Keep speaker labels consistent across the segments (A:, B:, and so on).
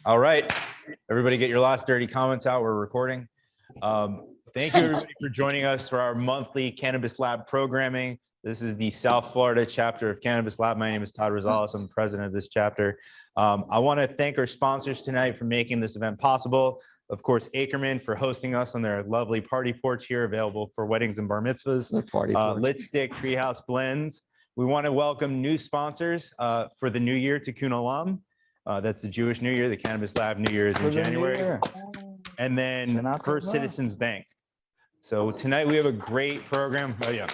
A: All right, everybody get your last dirty comments out. We're recording. Thank you everybody for joining us for our monthly Cannabis Lab programming. This is the South Florida chapter of Cannabis Lab. My name is Todd Rosales. I'm the president of this chapter. I want to thank our sponsors tonight for making this event possible. Of course, Akerman for hosting us on their lovely party porch here, available for weddings and bar mitzvahs. Lit Stick Treehouse Blends. We want to welcome new sponsors for the new year, Tikun Olam. That's the Jewish New Year. The Cannabis Lab New Year is in January. And then First Citizens Bank. So tonight we have a great program. Oh yeah.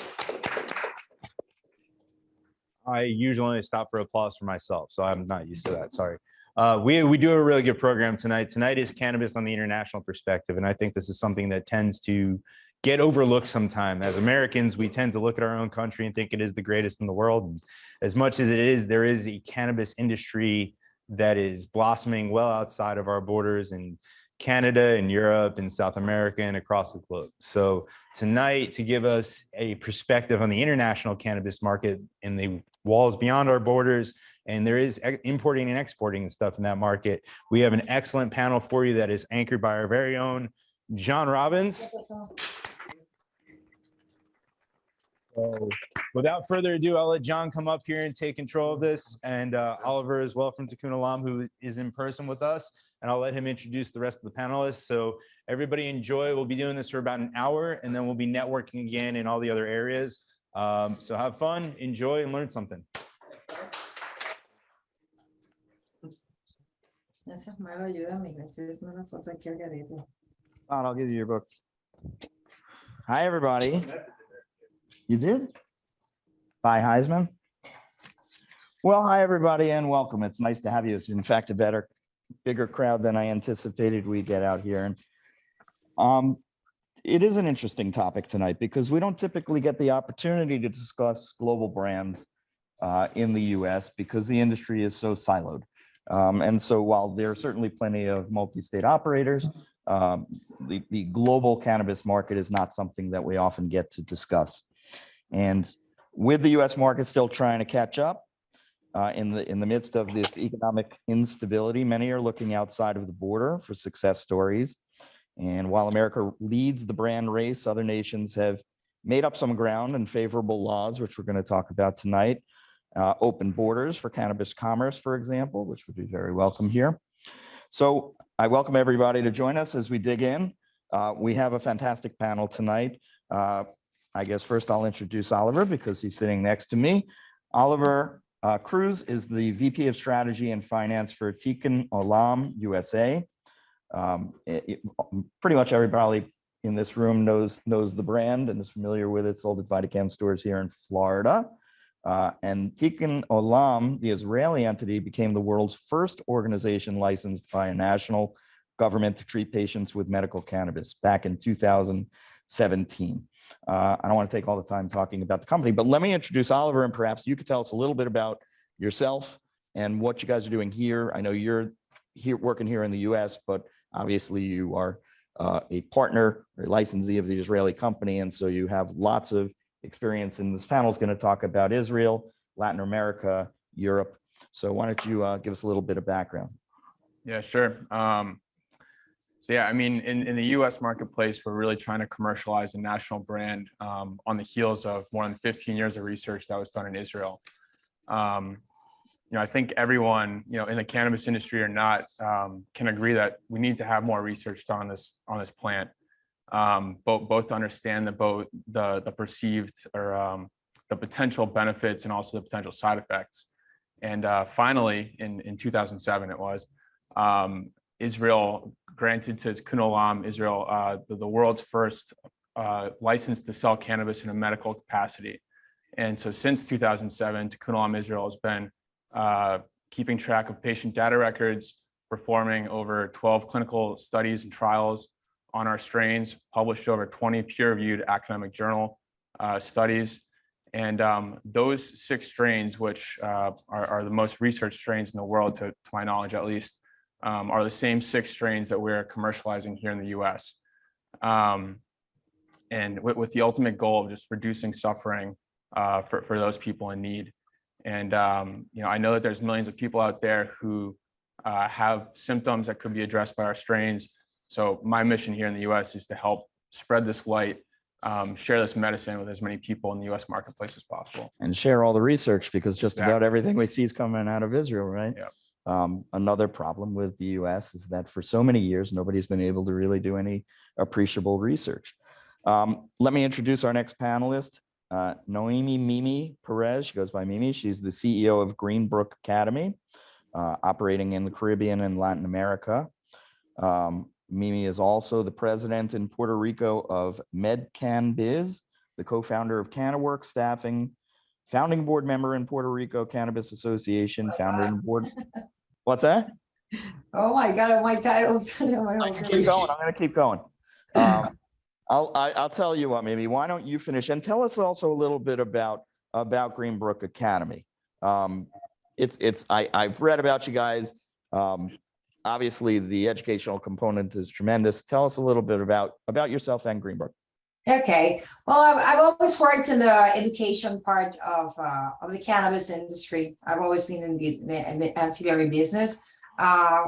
A: I usually only stop for applause for myself, so I'm not used to that. Sorry. We do a really good program tonight. Tonight is cannabis on the international perspective, and I think this is something that tends to get overlooked sometime. As Americans, we tend to look at our own country and think it is the greatest in the world. And as much as it is, there is a cannabis industry that is blossoming well outside of our borders in Canada and Europe and South America and across the globe. So tonight, to give us a perspective on the international cannabis market and the walls beyond our borders, and there is importing and exporting and stuff in that market, we have an excellent panel for you that is anchored by our very own John Robbins. So without further ado, I'll let John come up here and take control of this, and Oliver as well from Tikun Olam, who is in person with us, and I'll let him introduce the rest of the panelists. So everybody enjoy. We'll be doing this for about an hour, and then we'll be networking again in all the other areas. So have fun, enjoy, and learn something.
B: I'll give you your book. Hi, everybody. You did? By Heisman? Well, hi, everybody, and welcome. It's nice to have you. It's in fact a bigger crowd than I anticipated we'd get out here. And it is an interesting topic tonight because we don't typically get the opportunity to discuss global brands in the US because the industry is so siloed. And so while there are certainly plenty of multi-state operators, the global cannabis market is not something that we often get to discuss. And with the US market still trying to catch up in the midst of this economic instability, many are looking outside of the border for success stories. And while America leads the brand race, other nations have made up some ground in favorable laws, which we're going to talk about tonight. Open borders for cannabis commerce, for example, which would be very welcome here. So I welcome everybody to join us as we dig in. We have a fantastic panel tonight. I guess first I'll introduce Oliver because he's sitting next to me. Oliver Kruze is the VP of Strategy and Finance for Tikun Olam USA. Pretty much everybody in this room knows the brand and is familiar with it, sold at Vatican stores here in Florida. And Tikun Olam, the Israeli entity, became the world's first organization licensed by a national government to treat patients with medical cannabis back in 2017. I don't want to take all the time talking about the company, but let me introduce Oliver, and perhaps you could tell us a little bit about yourself and what you guys are doing here. I know you're here working here in the US, but obviously you are a partner or licensee of the Israeli company, and so you have lots of experience. And this panel is going to talk about Israel, Latin America, Europe. So why don't you give us a little bit of background?
C: Yeah, sure. So yeah, I mean, in the US marketplace, we're really trying to commercialize a national brand on the heels of more than 15 years of research that was done in Israel. I think everyone, in the cannabis industry or not, can agree that we need to have more research done on this plant, both to understand the perceived or the potential benefits and also the potential side effects. And finally, in 2007, it was Israel granted to Tikun Olam Israel the world's first license to sell cannabis in a medical capacity. And so since 2007, Tikun Olam Israel has been keeping track of patient data records, performing over 12 clinical studies and trials on our strains, published over 20 peer-reviewed academic journal studies. And those 6 strains, which are the most researched strains in the world, to my knowledge at least, are the same 6 strains that we're commercializing here in the US. And with the ultimate goal of just reducing suffering for those people in need. And I know that there's millions of people out there who have symptoms that could be addressed by our strains. So my mission here in the US is to help spread this light, share this medicine with as many people in the US marketplace as possible.
B: And share all the research, because just about
C: Exactly.
B: everything we see is coming out of Israel, right?
C: Yeah.
B: Another problem with the US is that for so many years, nobody's been able to really do any appreciable research. Let me introduce our next panelist, Noemi Mimi Perez. She goes by Mimi. She's the CEO of Greenbook Academy, operating in the Caribbean and Latin America. Mimi is also the president in Puerto Rico of Cannabis, the co-founder of CannaWorks Staffing, founding board member in Puerto Rico Cannabis Association, founder and board. What's that?
D: Oh my God, all my titles.
B: Keep going. I'm going to keep going. I'll tell you what, maybe why don't you finish and tell us also a little bit about Greenbook Academy. I've read about you guys. Obviously, the educational component is tremendous. Tell us a little bit about yourself and Greenbook.
D: Okay. Well, I've always worked in the education part of the cannabis industry. I've always been in the ancillary business.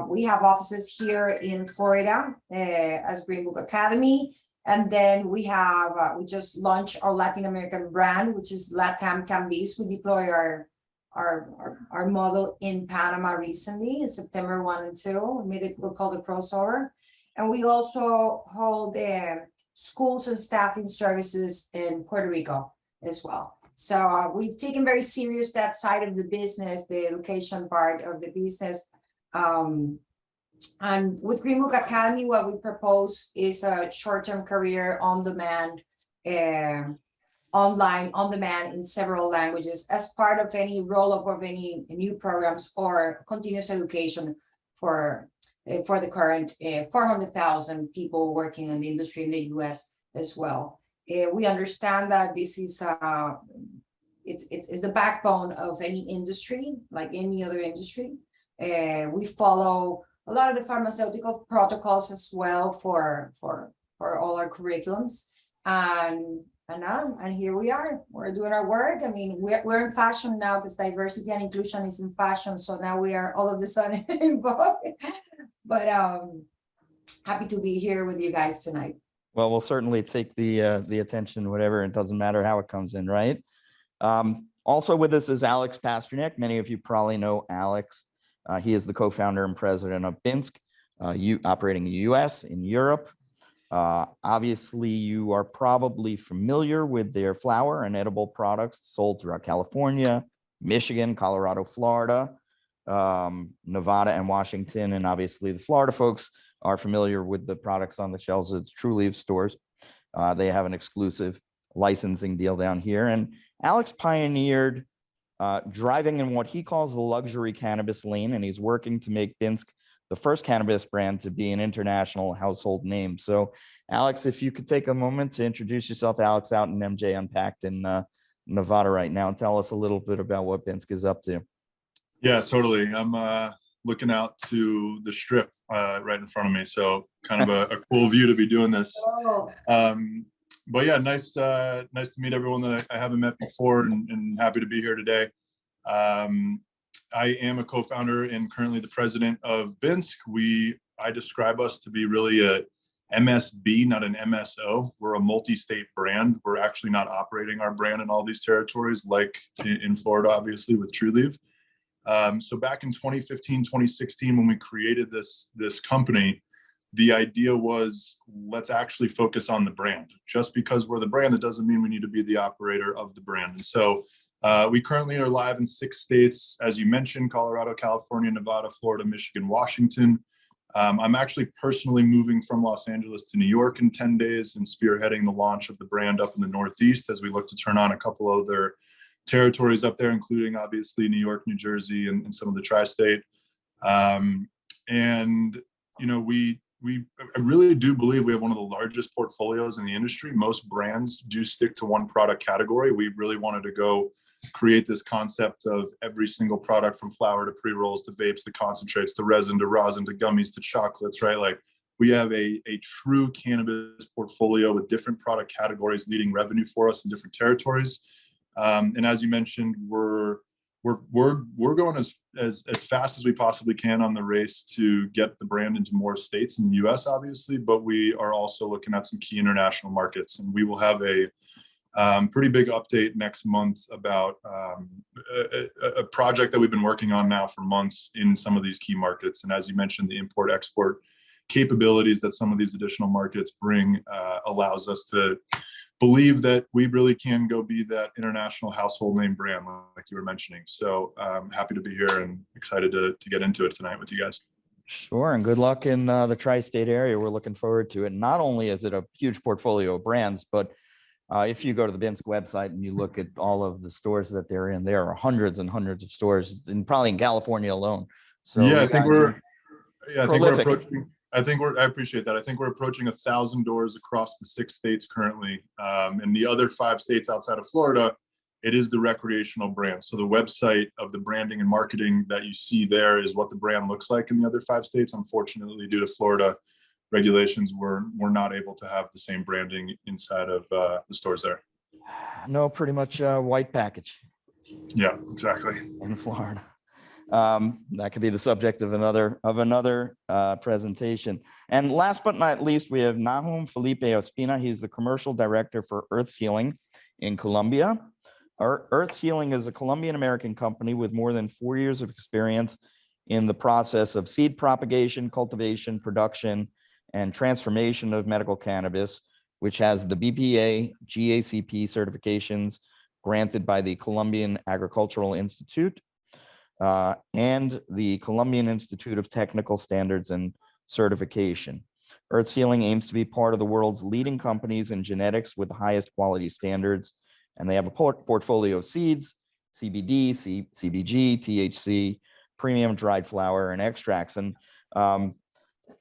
D: We have offices here in Florida as Greenbook Academy. And then we have, we just launched our Latin American brand, which is Latam Cannabis. We deploy our model in Panama recently in September 1 and 2. We made it, we call it crossover. And we also hold schools and staffing services in Puerto Rico as well. So we've taken very serious that side of the business, the education part of the business. And with Greenbook Academy, what we propose is a short-term career on demand, online on demand in several languages as part of any roll-up of any new programs or continuous education for the current 400,000 people working in the industry in the US as well. We understand that this is it's the backbone of any industry, like any other industry. We follow a lot of the pharmaceutical protocols as well for all our curriculums, and here we are. We're doing our work. I mean, we're in fashion now because diversity and inclusion is in fashion. So now we are all of a sudden involved. But happy to be here with you guys tonight.
B: Well, we'll certainly take the attention, whatever. It doesn't matter how it comes in, right? Also with us is Alex Pasternak. Many of you probably know Alex. He is the co-founder and president of Binske, operating in the US, in Europe. Obviously, you are probably familiar with their flower and edible products sold throughout California, Michigan, Colorado, Florida, Nevada, and Washington. And obviously, the Florida folks are familiar with the products on the shelves of True Leaf stores. They have an exclusive licensing deal down here. And Alex pioneered driving in what he calls the luxury cannabis lane, and he's working to make Binske the first cannabis brand to be an international household name. So, Alex, if you could take a moment to introduce yourself. Alex out in MJ Unpacked in Nevada right now, and tell us a little bit about what Binske is up to.
E: Yeah, totally. I'm looking out to the strip right in front of me, so kind of a cool view to be doing this.
D: Oh.
E: But yeah, nice to meet everyone that I haven't met before, and happy to be here today. I am a co-founder and currently the president of Binske. I describe us to be really a MSB, not an MSO. We're a multi-state brand. We're actually not operating our brand in all these territories, like in Florida, obviously, with True Leaf. So back in 2015, 2016, when we created this company, the idea was, let's actually focus on the brand. Just because we're the brand, that doesn't mean we need to be the operator of the brand. And so we currently are live in 6 states, as you mentioned: Colorado, California, Nevada, Florida, Michigan, Washington. I'm actually personally moving from Los Angeles to New York in 10 days and spearheading the launch of the brand up in the Northeast as we look to turn on a couple other territories up there, including obviously New York, New Jersey, and some of the tri-state. And, you know, I really do believe we have one of the largest portfolios in the industry. Most brands do stick to one product category. We really wanted to go create this concept of every single product, from flower to pre-rolls to vapes to concentrates to resin to rosin to gummies to chocolates, right? Like, we have a true cannabis portfolio with different product categories leading revenue for us in different territories. And as you mentioned, we're we're going as fast as we possibly can on the race to get the brand into more states in the US, obviously, but we are also looking at some key international markets, and we will have a pretty big update next month about a project that we've been working on now for months in some of these key markets. And as you mentioned, the import-export capabilities that some of these additional markets bring allows us to believe that we really can go be that international household name brand like you were mentioning. So I'm happy to be here and excited to get into it tonight with you guys.
B: Sure, and good luck in the tri-state area. We're looking forward to it. Not only is it a huge portfolio of brands, but if you go to the Binske website and you look at all of the stores that they're in, there are hundreds and hundreds of stores, and probably in California alone. So
E: yeah, I think we're
B: prolific.
E: I appreciate that. I think we're approaching 1,000 doors across the 6 states currently. And the other 5 states outside of Florida, it is the recreational brand. So the website of the branding and marketing that you see there is what the brand looks like in the other 5 states. Unfortunately, due to Florida regulations, we're not able to have the same branding inside of the stores there.
B: No, pretty much a white package.
E: Yeah, exactly.
B: In Florida. That could be the subject of another presentation. And last but not least, we have Nahum Felipe Ospina. He's the commercial director for Earth Healing in Colombia. Earth Healing is a Colombian-American company with more than 4 years of experience in the process of seed propagation, cultivation, production, and transformation of medical cannabis, which has the BPA GACP certifications granted by the Colombian Agricultural Institute and the Colombian Institute of Technical Standards and Certification. Earth Healing aims to be part of the world's leading companies in genetics with the highest quality standards, and they have a portfolio of seeds, CBD, CBG, THC, premium dried flower, and extracts. And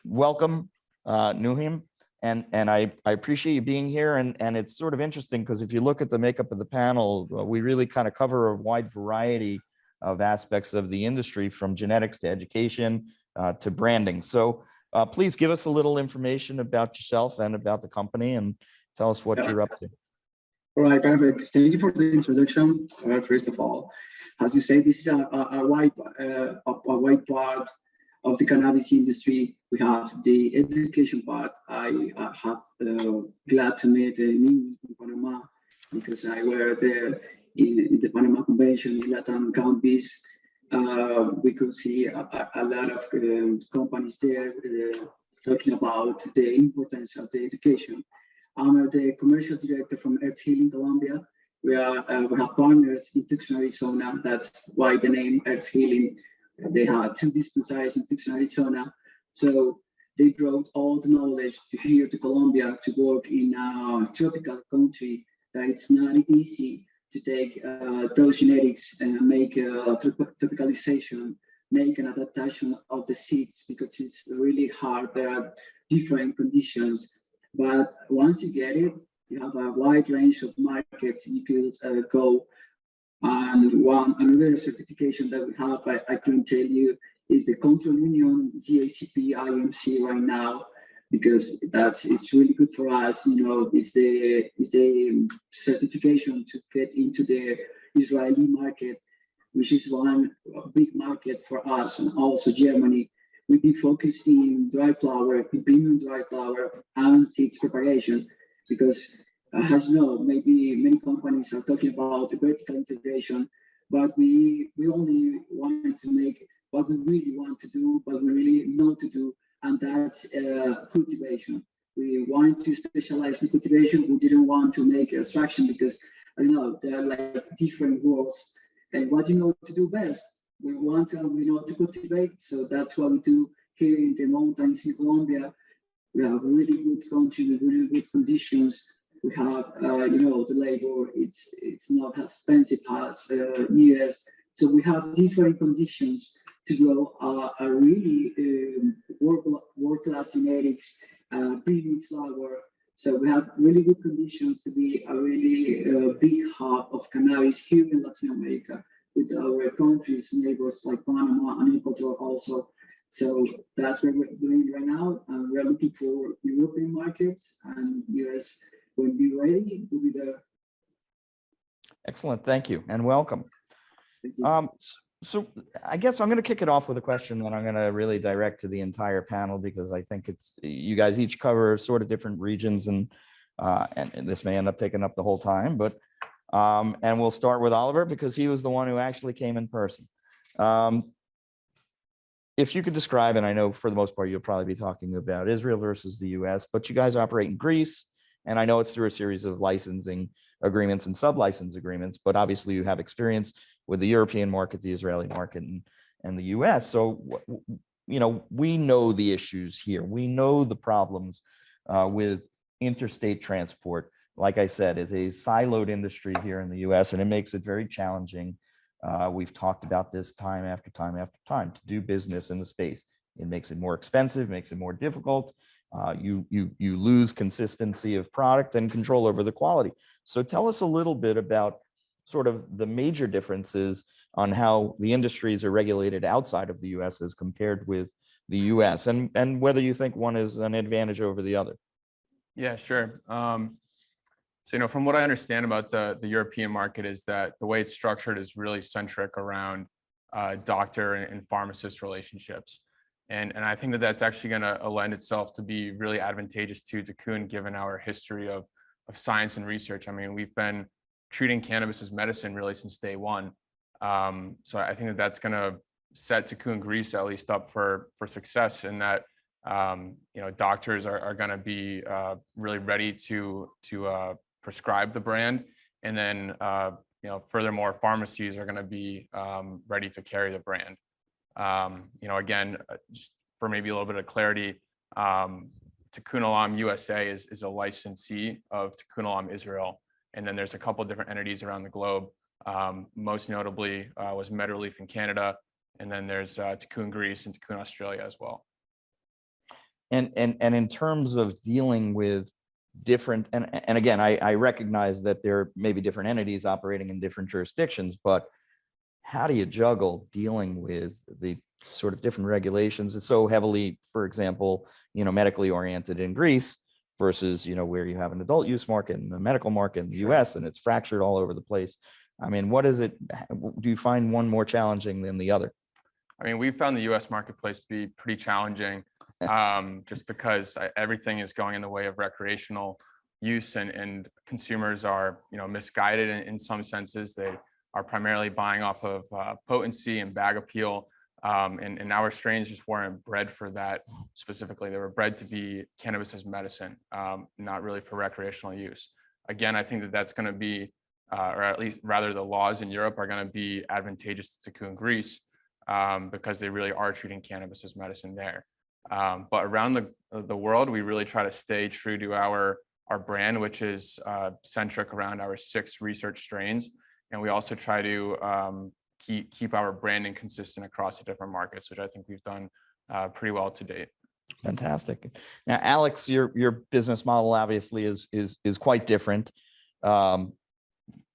B: welcome, Noemi, and I appreciate you being here. And it's sort of interesting because if you look at the makeup of the panel, we really kind of cover a wide variety of aspects of the industry, from genetics to education to branding. So please give us a little information about yourself and about the company, and tell us what you're up to.
F: All right, perfect. Thank you for the introduction. First of all, as you say, this is a wide part of the cannabis industry. We have the education part. I have glad to meet Noemi in Panama, because I were there in the Panama Convention in Latin Cannabis. We could see a lot of companies there talking about the importance of the education. I'm the commercial director from Earth Healing Colombia. We have partners in Tucson, Arizona. That's why the name Earth Healing. They have 2 dispensaries in Tucson, Arizona. So they brought all the knowledge to here to Colombia to work in a tropical country that it's not easy to take those genetics and make a tropicalization, make an adaptation of the seeds, because it's really hard. There are different conditions. But once you get it, you have a wide range of markets you could go. And another certification that we have, I can tell you, is the Control Union GACP IMC right now, because it's really good for us. You know, it's the certification to get into the Israeli market, which is one big market for us, and also Germany. We've been focusing in dry flower, in premium dry flower, and seeds propagation, because as you know, maybe many companies are talking about the vertical integration, but we only wanted to make what we really want to do, what we really know to do, and that's cultivation. We wanted to specialize in cultivation. We didn't want to make extraction, because I know there are like different worlds, and what you know to do best. We know to cultivate, so that's what we do here in the mountains in Colombia. We have really good country with really good conditions. We have, the labor. It's not as expensive as US. So we have different conditions to grow a really world-class genetics, premium flower. So we have really good conditions to be a really big hub of cannabis here in Latin America, with our countries, neighbors like Panama and Ecuador also. So that's what we're doing right now. And we're looking for European markets, and US, when we're ready, we'll be there.
B: Excellent, thank you, and welcome.
F: Thank you.
B: So I guess I'm going to kick it off with a question that I'm going to really direct to the entire panel, because I think it's, you guys each cover sort of different regions, and this may end up taking up the whole time, but and we'll start with Oliver because he was the one who actually came in person. If you could describe, and I know for the most part you'll probably be talking about Israel versus the US, but you guys operate in Greece, and I know it's through a series of licensing agreements and sub-license agreements, but obviously you have experience with the European market, the Israeli market, and the US. So, you know, we know the issues here. We know the problems with interstate transport. Like I said, it's a siloed industry here in the US, and it makes it very challenging. We've talked about this time after time after time to do business in the space. It makes it more expensive, makes it more difficult. You lose consistency of product and control over the quality. So tell us a little bit about sort of the major differences on how the industries are regulated outside of the US as compared with the US, and whether you think one is an advantage over the other.
C: Yeah, sure. So, you know, from what I understand about the European market is that the way it's structured is really centric around doctor and pharmacist relationships. And I think that that's actually going to lend itself to be really advantageous to Tikun, given our history of science and research. I mean, we've been treating cannabis as medicine really since day one. So I think that that's going to set Tikun Greece at least up for success, in that you know, doctors are going to be really ready to prescribe the brand, and then you know, furthermore, pharmacies are going to be ready to carry the brand. You know, again, just for maybe a little bit of clarity, Tikun Olam USA is a licensee of Tikun Olam Israel, and then there's a couple of different entities around the globe. Most notably was MedRelief in Canada, and then there's Tikun Greece and Tikun Australia as well.
B: And in terms of dealing with different, and again, I recognize that there may be different entities operating in different jurisdictions, but how do you juggle dealing with the sort of different regulations? It's so heavily, for example, you know, medically oriented in Greece versus, you know, where you have an adult use market and a medical market in the US, and it's fractured all over the place. I mean, what is it? Do you find one more challenging than the other?
C: I mean, we've found the US marketplace to be pretty challenging, just because everything is going in the way of recreational use, and consumers are, you know, misguided in some senses. They are primarily buying off of potency and bag appeal. And our strains just weren't bred for that specifically. They were bred to be cannabis as medicine, not really for recreational use. Again, I think that that's going to be, or at least rather the laws in Europe are going to be advantageous to Tikun Greece, because they really are treating cannabis as medicine there. But around the world, we really try to stay true to our brand, which is centric around our 6 research strains. And we also try to keep our branding consistent across the different markets, which I think we've done pretty well to date.
B: Fantastic. Now, Alex, your business model obviously is quite different. What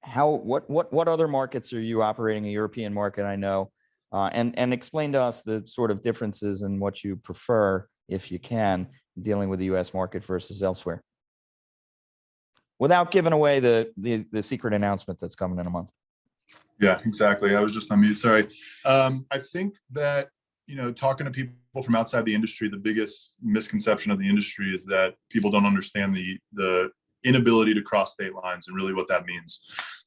B: other markets are you operating? A European market, I know, and explain to us the sort of differences in what you prefer, if you can, dealing with the U.S. market versus elsewhere, without giving away the secret announcement that's coming in a month.
E: Yeah, exactly. I was just on mute. Sorry. I think that, you know, talking to people from outside the industry, the biggest misconception of the industry is that people don't understand the inability to cross state lines and really what that means.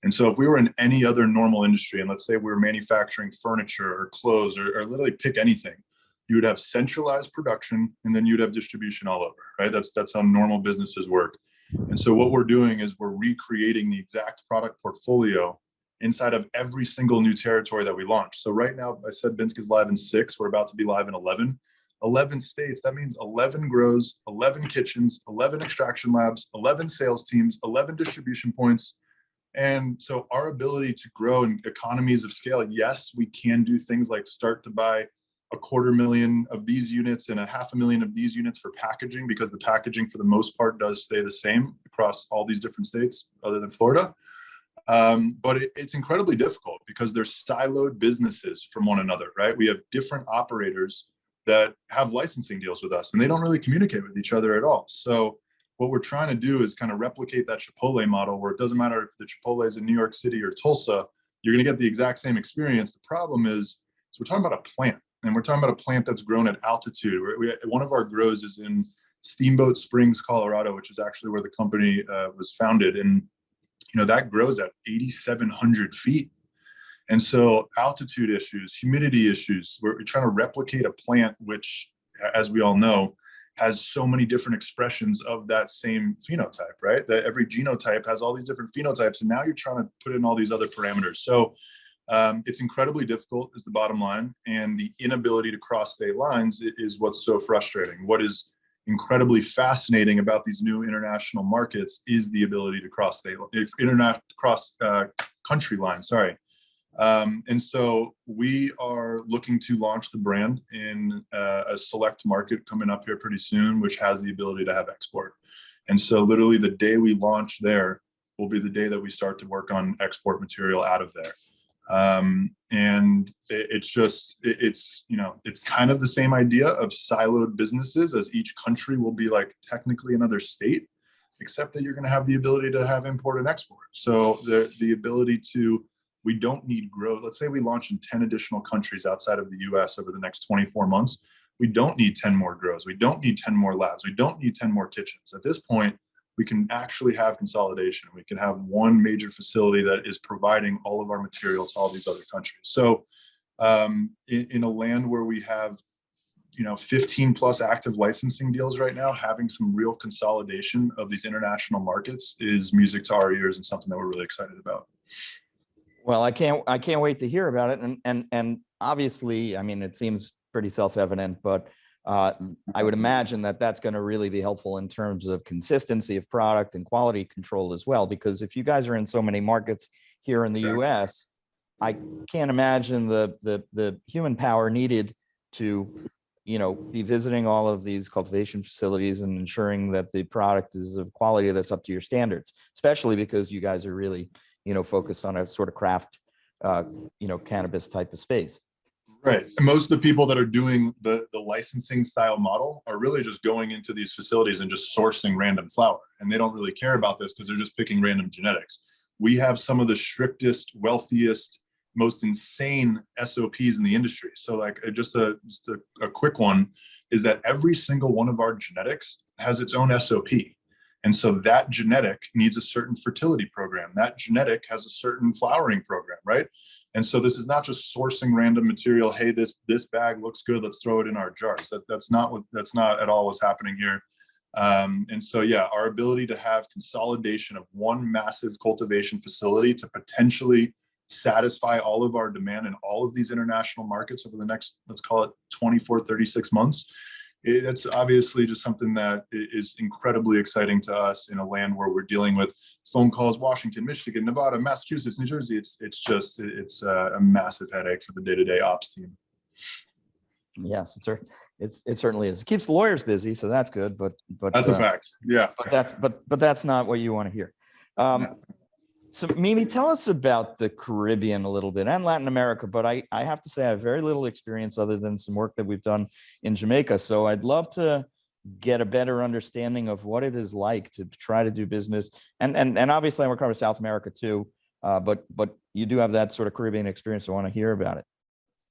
E: And so if we were in any other normal industry, and let's say we were manufacturing furniture or clothes or literally pick anything, you would have centralized production and then you'd have distribution all over, right? That's how normal businesses work. And so what we're doing is we're recreating the exact product portfolio inside of every single new territory that we launch. So right now, I said Binske is live in 6. We're about to be live in 11. 11 states, that means 11 grows, 11 kitchens, 11 extraction labs, 11 sales teams, 11 distribution points. And so our ability to grow in economies of scale, yes, we can do things like start to buy 250,000 of these units and 500,000 of these units for packaging, because the packaging for the most part does stay the same across all these different states other than Florida. But it's incredibly difficult because they're siloed businesses from one another, right? We have different operators that have licensing deals with us and they don't really communicate with each other at all. So what we're trying to do is kind of replicate that Chipotle model, where it doesn't matter if the Chipotle is in New York City or Tulsa, you're going to get the exact same experience. The problem is, so we're talking about a plant, and we're talking about a plant that's grown at altitude. One of our grows is in Steamboat Springs, Colorado, which is actually where the company was founded. And, that grows at 8,700 feet. And so altitude issues, humidity issues, we're trying to replicate a plant, which, as we all know, has so many different expressions of that same phenotype, right? That every genotype has all these different phenotypes, and now you're trying to put in all these other parameters. So it's incredibly difficult is the bottom line, and the inability to cross state lines is what's so frustrating. What is incredibly fascinating about these new international markets is the ability to cross country lines, sorry. And so we are looking to launch the brand in a select market coming up here pretty soon, which has the ability to have export. And so literally the day we launch there will be the day that we start to work on export material out of there. And it's kind of the same idea of siloed businesses, as each country will be like technically another state, except that you're going to have the ability to have import and export. So the ability to, we don't need growth. Let's say we launch in 10 additional countries outside of the US over the next 24 months. We don't need 10 more grows. We don't need 10 more labs. We don't need 10 more kitchens. At this point, we can actually have consolidation. We can have one major facility that is providing all of our material to all these other countries. So in a land where we have 15 plus active licensing deals right now, having some real consolidation of these international markets is music to our ears and something that we're really excited about.
B: Well, I can't wait to hear about it. And obviously, I mean, it seems pretty self-evident, but I would imagine that that's going to really be helpful in terms of consistency of product and quality control as well. Because if you guys are in so many markets here in the US, I can't imagine the human power needed to, be visiting all of these cultivation facilities and ensuring that the product is of quality that's up to your standards, especially because you guys are really, focused on a sort of craft, cannabis type of space.
E: Right. And most of the people that are doing the licensing style model are really just going into these facilities and just sourcing random flower. And they don't really care about this because they're just picking random genetics. We have some of the strictest, wealthiest, most insane SOPs in the industry. So like just a quick one is that every single one of our genetics has its own SOP. And so that genetic needs a certain fertility program. That genetic has a certain flowering program, right? And so this is not just sourcing random material. Hey, this bag looks good, let's throw it in our jars. That's not at all what's happening here. And so, yeah, our ability to have consolidation of one massive cultivation facility to potentially satisfy all of our demand in all of these international markets over the next, let's call it 24, 36 months. That's obviously just something that is incredibly exciting to us in a land where we're dealing with phone calls, Washington, Michigan, Nevada, Massachusetts, New Jersey. It's a massive headache for the day-to-day ops team.
B: Yes, it certainly is. It keeps the lawyers busy, so that's good. But
E: that's a fact. Yeah.
B: But that's not what you want to hear. So Mimi, tell us about the Caribbean a little bit and Latin America, but I have to say I have very little experience other than some work that we've done in Jamaica. So I'd love to get a better understanding of what it is like to try to do business. And obviously I want to cover South America too, but you do have that sort of Caribbean experience. So I want to hear about it.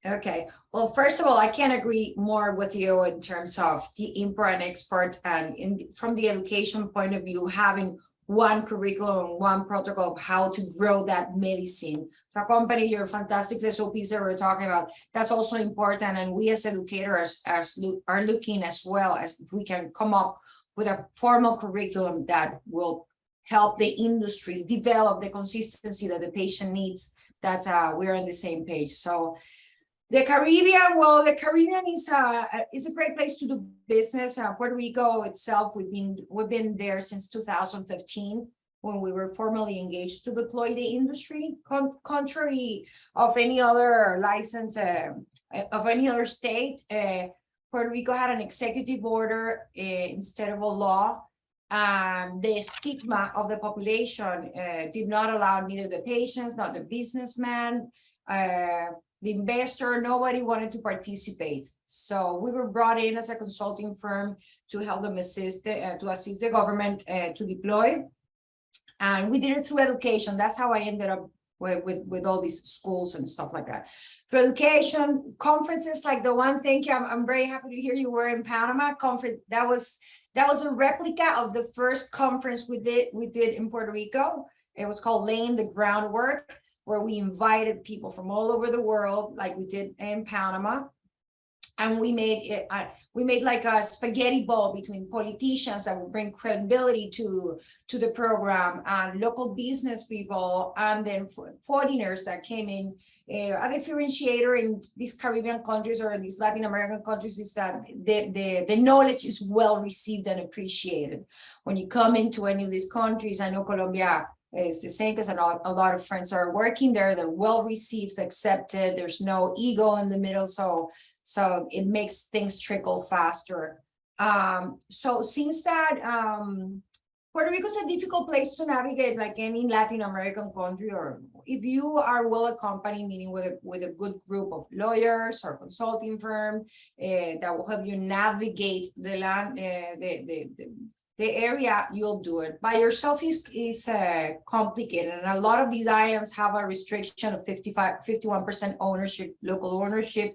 D: Okay. Well, first of all, I can't agree more with you in terms of the import and export, and from the education point of view, having one curriculum, one protocol of how to grow that medicine to accompany your fantastic SOPs that we're talking about. That's also important. And we as educators are looking as well as if we can come up with a formal curriculum that will help the industry develop the consistency that the patient needs. That's we're on the same page. So the Caribbean, well, the Caribbean is a great place to do business. Puerto Rico itself, we've been there since 2015 when we were formally engaged to deploy the industry. Contrary of any other license of any other state, Puerto Rico had an executive order instead of a law. The stigma of the population did not allow neither the patients, not the businessman, the investor, nobody wanted to participate. So we were brought in as a consulting firm to help them assist the government to deploy. And we did it through education. That's how I ended up with all these schools and stuff like that. For education conferences like the one, thank you. I'm very happy to hear you were in Panama conference. That was a replica of the first conference we did in Puerto Rico. It was called Laying the Groundwork, where we invited people from all over the world, like we did in Panama. And we made like a spaghetti bowl between politicians that would bring credibility to the program, and local business people, and then foreigners that came in. A differentiator in these Caribbean countries or in these Latin American countries is that the knowledge is well received and appreciated. When you come into any of these countries, I know Colombia is the same, because a lot of friends are working there. They're well received, accepted. There's no ego in the middle, so it makes things trickle faster. So since that, Puerto Rico is a difficult place to navigate, like any Latin American country, or if you are well accompanied, meaning with a good group of lawyers or consulting firm that will help you navigate the land, the area, you'll do it. By yourself is complicated, and a lot of these islands have a restriction of 51% ownership, local ownership.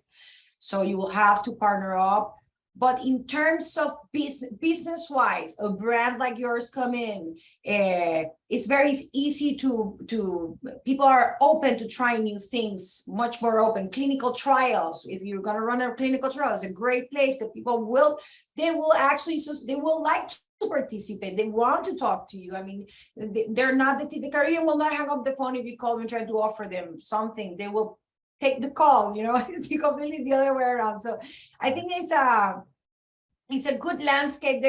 D: So you will have to partner up. But in terms of business-wise, a brand like yours come in, it's very easy to people are open to trying new things, much more open. Clinical trials, if you're going to run a clinical trial, it's a great place that people will like to participate. They want to talk to you. I mean, they're not, the Caribbean will not hang up the phone if you call them and try to offer them something. They will take the call, it's completely the other way around. So I think it's a good landscape.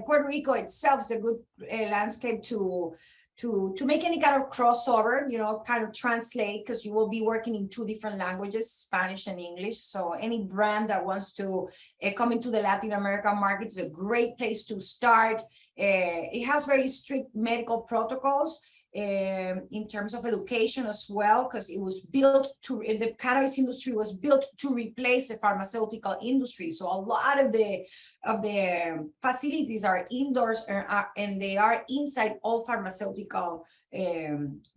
D: Puerto Rico itself is a good landscape to make any kind of crossover, kind of translate, because you will be working in 2 different languages, Spanish and English. So any brand that wants to come into the Latin American market is a great place to start. It has very strict medical protocols in terms of education as well, because it was built the cannabis industry was built to replace the pharmaceutical industry. So a lot of the facilities are indoors, and they are inside all pharmaceutical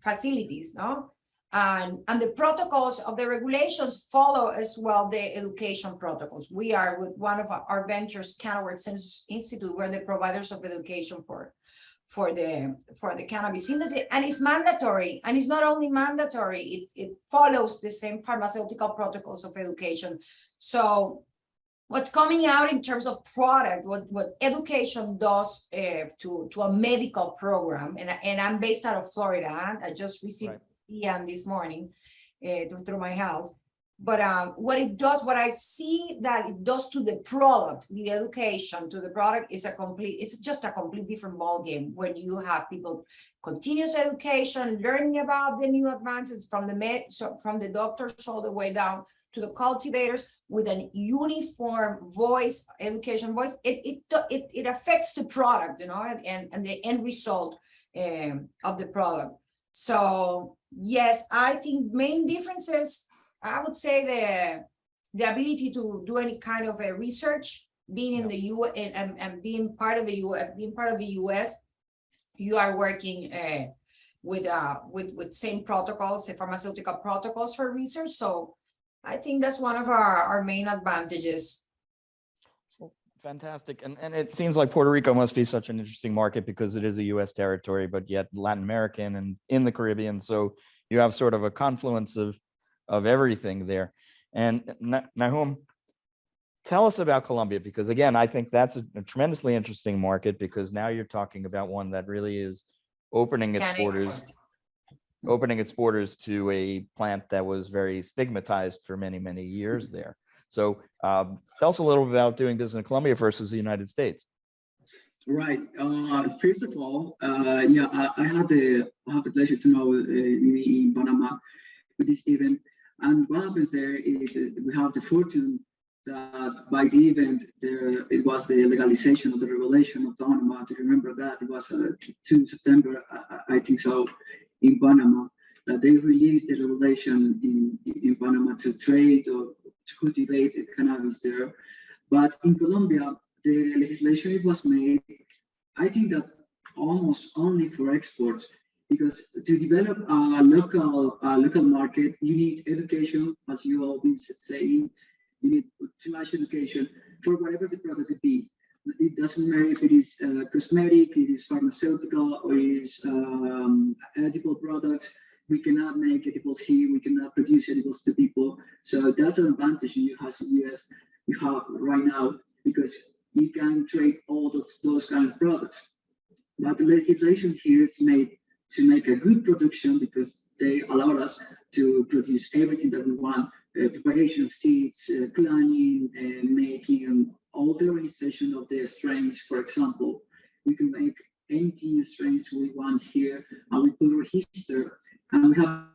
D: facilities, no? And the protocols of the regulations follow as well the education protocols. We are with one of our ventures, CannaWorks Institute, we're the providers of education for the cannabis industry, and it's mandatory. And it's not only mandatory, it follows the same pharmaceutical protocols of education. So what's coming out in terms of product, what education does to a medical program, and I'm based out of Florida. I just received EM this morning through my house. But what it does, what I see that it does to the product, the education to the product is it's just a complete different ballgame when you have people continuous education, learning about the new advances from the doctors all the way down to the cultivators with an uniform voice, education voice. It affects the product, and the end result of the product. So yes, I think main differences, I would say the ability to do any kind of a research, being in the U.S. and being part of the U.S. You are working with same protocols, pharmaceutical protocols for research. So I think that's one of our main advantages.
B: Fantastic. And it seems like Puerto Rico must be such an interesting market because it is a U.S. territory, but yet Latin American and in the Caribbean. So you have sort of a confluence of everything there. And Nahum, tell us about Colombia, because again, I think that's a tremendously interesting market, because now you're talking about one that really is opening its borders to a plant that was very stigmatized for many, many years there. So tell us a little bit about doing business in Colombia versus the United States.
F: Right. First of all, I had the pleasure to know me in Panama with this event. And what happens there is we have the fortune that by the event it was the legalization of the regulation of Panama. Do you remember that? It was 2 September, I think so, in Panama, that they released the regulation in Panama to trade or to cultivate cannabis there. But in Colombia, the legislation it was made, I think that almost only for exports. because to develop a local market, you need education, as you all been saying. You need too much education for whatever the product could be. It doesn't matter if it is cosmetic, it is pharmaceutical, or it is edible products. We cannot make edibles here. We cannot produce edibles to people. So that's an advantage you have in the US. You have right now, because you can trade all of those kind of products. But the legislation here is made to make a good production, because they allow us to produce everything that we want, preparation of seeds, planning, making, and all the organization of the strains. For example, we can make any strains we want here, and we could register. And we have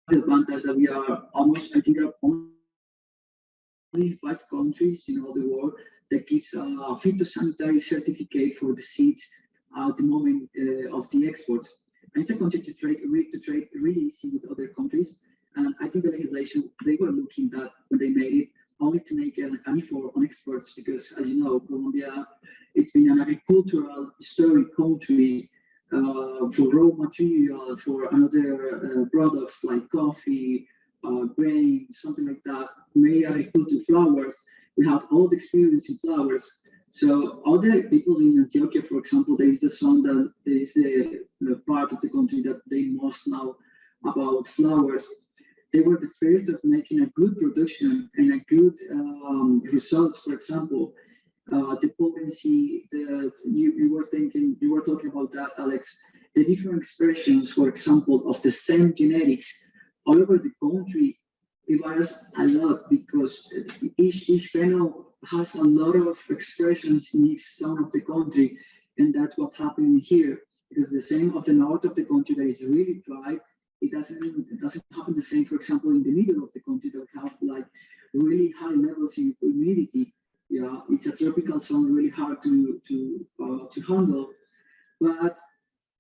F: the advantage that we are almost, I think, there are only 5 countries in all the world that gives a phytosanitary certificate for the seeds at the moment of the export. And it's a country to trade really easy with other countries. And I think the legislation, they were looking that when they made it, only to make an effort on exports, because as you know, Colombia, it's been an agricultural historic country for raw material, for another products like coffee, grain, something like that, made agriculture, flowers. We have all the experience in flowers. So other people in Antioquia, for example, there is the zone that there is the part of the country that they most know about flowers. They were the first of making a good production and a good results. For example, the potency, you were talking about that, Alex, the different expressions, for example, of the same genetics all over the country. It varies a lot, because each phenol has a lot of expressions in each zone of the country, and that's what happened here. Because the same of the north of the country that is really dry, it doesn't happen the same, for example, in the middle of the country that have like really high levels in humidity. Yeah, it's a tropical zone, really hard to handle. But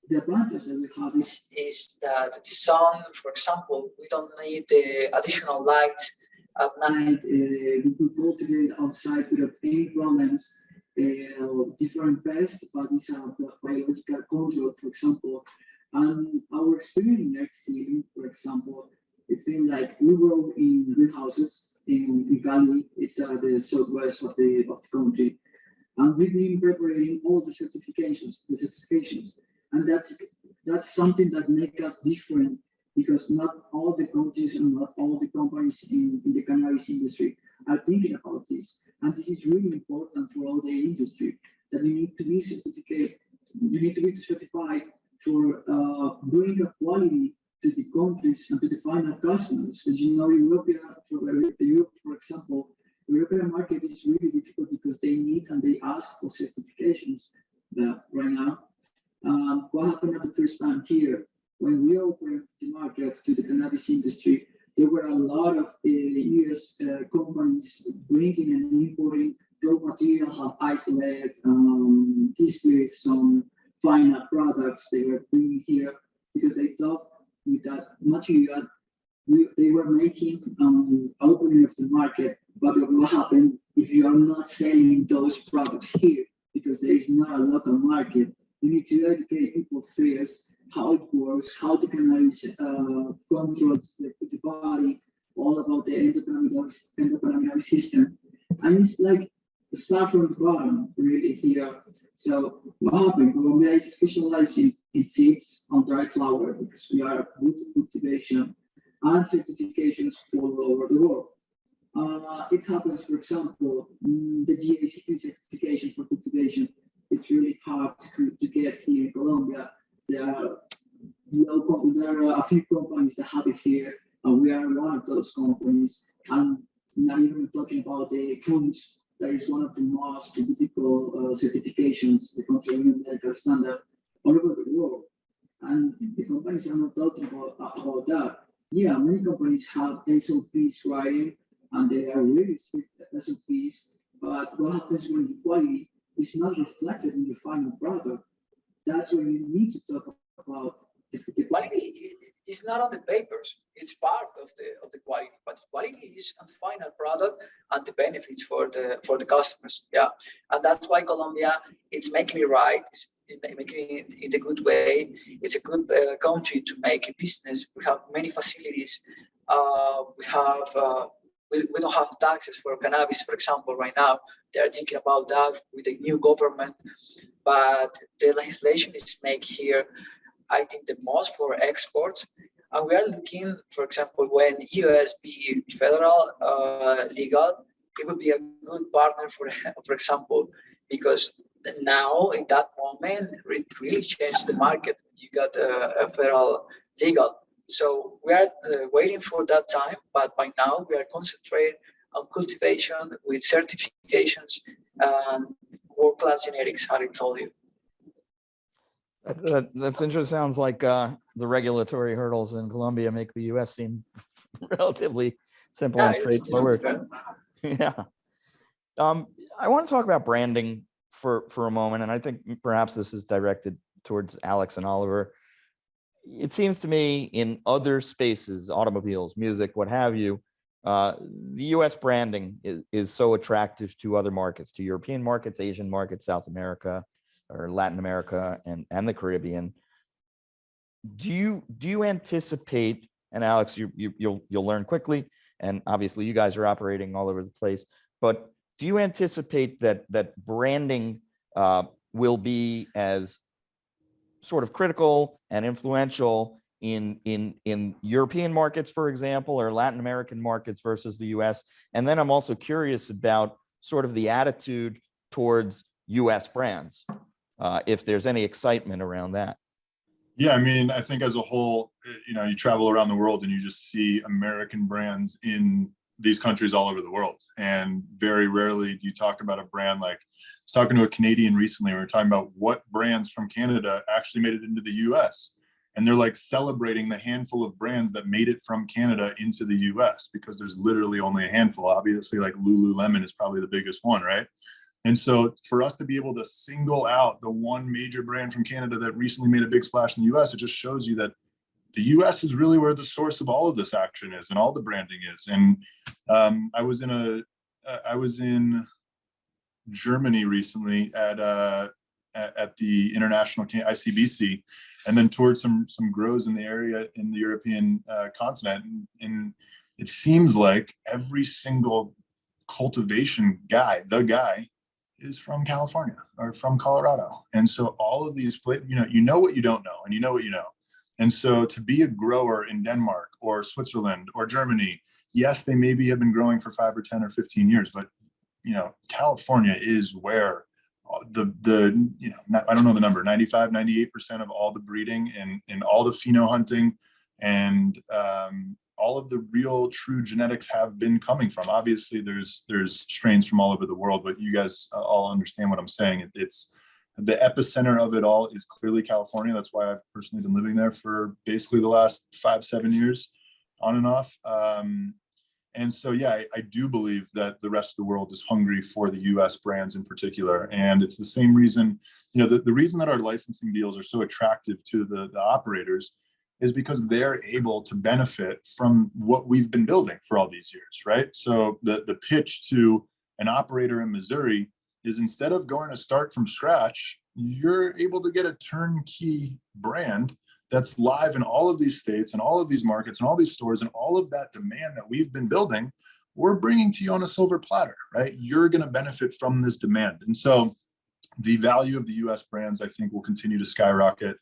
F: the advantage that we have is that the sun, for example, we don't need the additional light at night. We could cultivate outside without any problems. Different pests, but it's a biological control, for example. And our experience in, for example, it's been like we grow in greenhouses in Valley. It's the southwest of the country, and we've been preparing all the certifications, and that's something that makes us different, because not all the countries and not all the companies in the cannabis industry are thinking about this, and this is really important for all the industry, that you need to be certified for bringing a quality to the countries and to the final customers. As you know, Europe, for example, the European market is really difficult because they need and they ask for certifications right now. What happened at the first time here, when we opened the market to the cannabis industry, there were a lot of US companies bringing and importing raw material, isolate, distillates, some final products they were bringing here, because they thought with that material they were making opening of the market. But what happened if you are not selling those products here, because there is not a local market? You need to educate people first how it works, how the cannabis controls the body, all about the endocannabinoid system, and it's like start from the bottom really here. So what happened? Colombia is specializing in seeds on dry flower, because we are good cultivation and certifications all over the world. It happens, for example, the GACP certification for cultivation. It's really hard to get here in Colombia. There are a few companies that have it here, and we are one of those companies. And not even talking about the Kruze, that is one of the most critical certifications, the country medical standard all over the world. And the companies are not talking about that. Yeah, many companies have SOPs writing, and they are really strict SOPs. But what happens when the quality is not reflected in the final product? That's when you need to talk about the quality. it's not on the papers. It's part of the quality, but quality is on the final product and the benefits for the customers. Yeah, and that's why Colombia, it's making it right. It's making it in a good way. It's a good country to make a business. We have many facilities. We don't have taxes for cannabis, for example. Right now, they are thinking about that with the new government, but the legislation is make here, I think, the most for exports. And we are looking, for example, when US be federal legal, it would be a good partner for example, because now in that moment, it really changed the market. You got a federal legal. So we are waiting for that time, but by now we are concentrating on cultivation with certifications and world-class genetics, how I told you.
B: That's interesting. Sounds like the regulatory hurdles in Colombia make the US seem relatively simple and straightforward. Yeah. I want to talk about branding for a moment, and I think perhaps this is directed towards Alex and Oliver. It seems to me in other spaces, automobiles, music, what have you, the US branding is so attractive to other markets, to European markets, Asian markets, South America, or Latin America, and the Caribbean. Do you anticipate, and Alex, you'll learn quickly, and obviously you guys are operating all over the place, but do you anticipate that branding will be as sort of critical and influential in European markets, for example, or Latin American markets versus the US? And then I'm also curious about sort of the attitude towards US brands, if there's any excitement around that.
E: Yeah, I mean, I think as a whole, you travel around the world and you just see American brands in these countries all over the world. And very rarely do you talk about a brand like, I was talking to a Canadian recently, we were talking about what brands from Canada actually made it into the US. And they're like celebrating the handful of brands that made it from Canada into the US, because there's literally only a handful. Obviously, like Lululemon is probably the biggest one, right? And so for us to be able to single out the one major brand from Canada that recently made a big splash in the US, it just shows you that the US is really where the source of all of this action is and all the branding is. And I was in Germany recently at the international ICBC, and then toured some grows in the area in the European continent. And it seems like every single cultivation guy, the guy, is from California or from Colorado. And so all of these places, you know what you don't know, and you know what you know. And so to be a grower in Denmark or Switzerland or Germany, yes, they maybe have been growing for 5 or 10 or 15 years, but California is where I don't know the number, 95, 98% of all the breeding and all the pheno hunting and all of the real true genetics have been coming from. Obviously there's strains from all over the world, but you guys all understand what I'm saying. It's the epicenter of it all is clearly California. That's why I've personally been living there for basically the last 5-7 years on and off. And so, yeah, I do believe that the rest of the world is hungry for the US brands in particular. And it's the same reason, the reason that our licensing deals are so attractive to the operators is because they're able to benefit from what we've been building for all these years, right? So the pitch to an operator in Missouri is, instead of going to start from scratch, you're able to get a turnkey brand that's live in all of these states and all of these markets and all these stores, and all of that demand that we've been building, we're bringing to you on a silver platter, right? You're going to benefit from this demand. And so the value of the US brands, I think, will continue to skyrocket